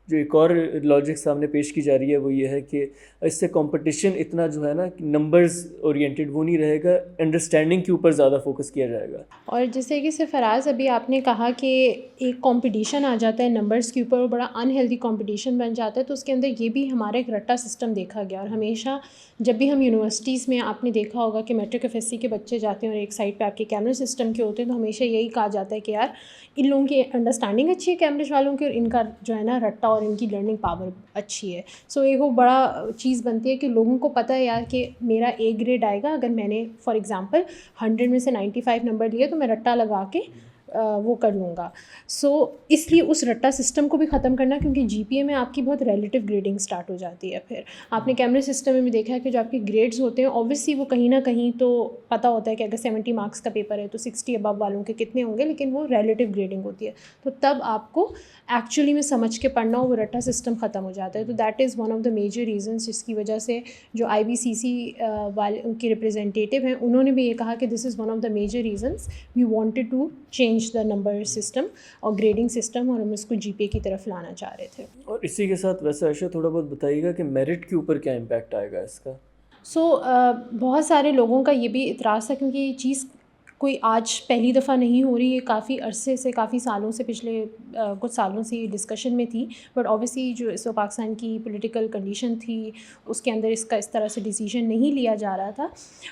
S1: جو ایک اور لاجک سامنے پیش کی جا رہی ہے وہ یہ ہے کہ اس سے کمپٹیشن اتنا جو ہے نا نمبرز اورینٹیڈ وہ نہیں رہے گا, انڈرسٹینڈنگ کے اوپر زیادہ فوکس کیا جائے گا.
S3: اور جیسے کہ فراز ابھی آپ نے کہا کہ ایک کمپٹیشن آ جاتا ہے نمبرز کے اوپر اور بڑا انہیلدی کمپٹیشن بن جاتا ہے, تو اس کے اندر یہ بھی ہمارا ایک رٹا سسٹم دیکھا گیا. اور ہمیشہ جب بھی ہم یونیورسٹیز میں آپ نے دیکھا ہوگا کہ میٹرک ایف ایس سی کے بچے جاتے ہیں اور ایک سائڈ پہ آپ کے کیمرے سسٹم کے ہوتے ہیں, تو ہمیشہ یہی کہا جاتا ہے کہ یار ان لوگوں کی انڈرسٹینڈنگ اچھی ہے کیمبرج والوں کی, اور ان کا جو ہے نا رٹا اور ان کی لرننگ پاور اچھی ہے. سو ایک وہ بڑا چیز بنتی ہے کہ لوگوں کو پتہ ہے یار کہ میرا A گریڈ آئے گا اگر میں نے فار ایگزامپل 100 میں سے 95 نمبر لیے تو میں رٹا لگا کے وہ کر لوں گا. سو اس لیے اس رٹا سسٹم کو بھی ختم کرنا, کیونکہ GPA میں آپ کی بہت ریلیٹیو گریڈنگ اسٹارٹ ہو جاتی ہے. پھر آپ نے کیمرے سسٹم میں بھی دیکھا ہے کہ جو آپ کے گریڈز ہوتے ہیں اوبویسلی وہ کہیں نہ کہیں تو پتہ ہوتا ہے کہ اگر 70 مارکس کا پیپر ہے تو 60 ابو والوں کے کتنے ہوں گے, لیکن وہ ریلیٹیو گریڈنگ ہوتی ہے. تو تب آپ کو ایکچولی میں سمجھ کے پڑھنا ہو, وہ رٹا سسٹم ختم ہو جاتا ہے. تو that is one of the major reasons جس کی وجہ سے جو IBCC والے ان کے ریپرزینٹیو ہیں انہوں نے بھی یہ کہا کہ this is one of the major reasons we wanted to change the number system اور گریڈنگ سسٹم, اور ہم اس کو GPA کی طرف لانا چاہ رہے تھے.
S1: اور اسی کے ساتھ ویسے عائشہ تھوڑا بہت بتائیے گا کہ میرٹ کے اوپر کیا امپیکٹ آئے گا اس کا.
S3: بہت سارے لوگوں کا یہ بھی اعتراض تھا, کیونکہ یہ چیز کوئی آج پہلی دفعہ نہیں ہو رہی, یہ کافی عرصے سے کافی سالوں سے پچھلے کچھ سالوں سے یہ ڈسکشن میں تھی, بٹ اوبویسلی جو اس پاکستان کی پولیٹیکل کنڈیشن تھی اس کے اندر اس کا اس طرح سے ڈیسیجن نہیں لیا جا رہا تھا.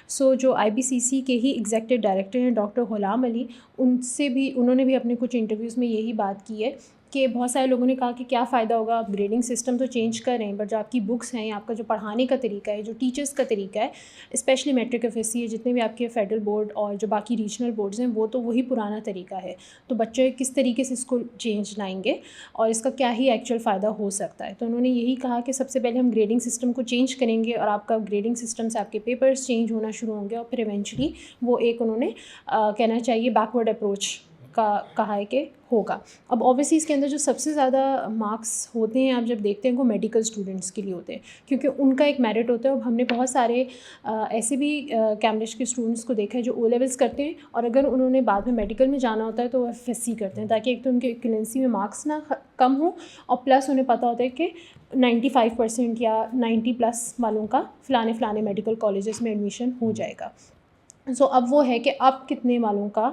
S3: سو جو IBCC کے ہی ایگزیکٹو ڈائریکٹر ہیں ڈاکٹر غلام علی, ان سے بھی انہوں نے بھی اپنے کچھ انٹرویوز میں یہی بات کی ہے کہ بہت سارے لوگوں نے کہا کہ کیا فائدہ ہوگا، آپ گریڈنگ سسٹم تو چینج کر رہے ہیں، بٹ جو آپ کی بکس ہیں، آپ کا جو پڑھانے کا طریقہ ہے، جو ٹیچرس کا طریقہ ہے، especially matric F S C ہے، جتنے بھی آپ کے فیڈرل بورڈ اور جو باقی ریجنل بورڈز ہیں، وہ تو وہی پرانا طریقہ ہے. تو بچے کس طریقے سے اس کو چینج لائیں گے اور اس کا کیا ہی ایکچوئل فائدہ ہو سکتا ہے. تو انہوں نے یہی کہا کہ سب سے پہلے ہم گریڈنگ سسٹم کو چینج کریں گے اور آپ کا گریڈنگ سسٹم سے آپ کے پیپرز چینج ہونا شروع ہوں گے، اور پھر ایونچولی وہ ایک انہوں نے کہنا چاہیے بیکورڈ اپروچ کا کہا ہے کہ ہوگا. اب اوبیسلی اس کے اندر جو سب سے زیادہ مارکس ہوتے ہیں آپ جب دیکھتے ہیں وہ میڈیکل اسٹوڈنٹس کے لیے ہوتے ہیں، کیونکہ ان کا ایک میرٹ ہوتا ہے. اب ہم نے بہت سارے ایسے بھی کیمبرج کے اسٹوڈنٹس کو دیکھا ہے جو او لیولس کرتے ہیں اور اگر انہوں نے بعد میں میڈیکل میں جانا ہوتا ہے تو وہ ایف ایس سی کرتے ہیں، تاکہ ایک تو ان کے ایکویلنسی میں مارکس نہ کم ہوں، اور پلس انہیں پتہ ہوتا ہے کہ 95% یا 90+ والوں کا فلانے میڈیکل کالجز میں ایڈمیشن ہو جائے گا. سو اب وہ ہے کہ اب کتنے والوں کا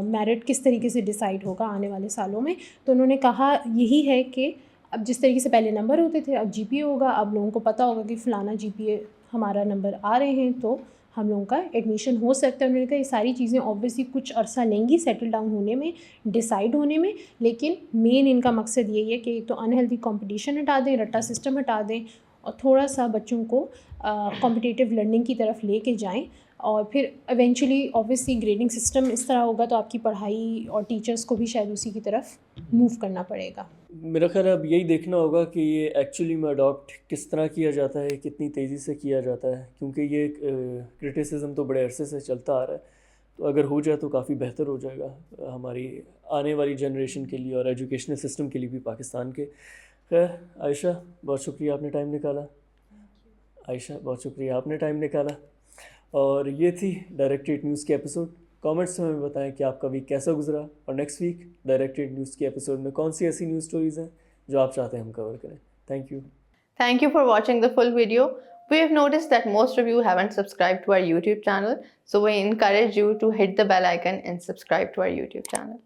S3: میرٹ کس طریقے سے ڈیسائیڈ ہوگا آنے والے سالوں میں. تو انہوں نے کہا یہی ہے کہ اب جس طریقے سے پہلے نمبر ہوتے تھے اب جی پی اے ہوگا. اب لوگوں کو پتہ ہوگا کہ فلانا جی پی اے ہمارا نمبر آ رہے ہیں تو ہم لوگوں کا ایڈمیشن ہو سکتا ہے. انہوں نے کہا یہ ساری چیزیں اوبویسلی کچھ عرصہ لیں گی سیٹل ڈاؤن ہونے میں، ڈیسائیڈ ہونے میں، لیکن مین ان کا مقصد یہی ہے کہ ایک تو انہیلدی کمپٹیشن ہٹا دیں، رٹا سسٹم ہٹا دیں، اور تھوڑا سا بچوں کو کمپٹیٹیو لرننگ کی طرف لے کے جائیں. اور پھر ایونچولی اوبویسلی گریڈنگ سسٹم اس طرح ہوگا تو آپ کی پڑھائی اور ٹیچرس کو بھی شاید اسی کی طرف موو کرنا پڑے گا.
S1: میرا خیال ہے اب یہی دیکھنا ہوگا کہ یہ ایکچولی میں اڈاپٹ کس طرح کیا جاتا ہے، کتنی تیزی سے کیا جاتا ہے، کیونکہ یہ کرٹیسزم تو بڑے عرصے سے چلتا آ رہا ہے. تو اگر ہو جائے تو کافی بہتر ہو جائے گا ہماری آنے والی جنریشن کے لیے اور ایجوکیشنل سسٹم کے لیے بھی پاکستان کے. خیر عائشہ بہت شکریہ آپ نے ٹائم نکالا. عائشہ بہت شکریہ آپ نے ٹائم نکالا. اور یہ تھی ڈائریکٹریٹ نیوز کے ایپیسوڈ. کامنٹس میں ہمیں بتائیں کہ آپ کا ویک کیسا گزرا اور نیکسٹ ویک ڈائریکٹریٹ نیوز کے ایپیسوڈ میں کون سی ایسی نیوز سٹوریز ہیں جو آپ چاہتے ہیں ہم کور کریں. Thank you.
S4: Thank you for watching the full video. We have noticed that most of you haven't subscribed to our YouTube channel, so we encourage you to hit the bell icon and subscribe to our YouTube channel.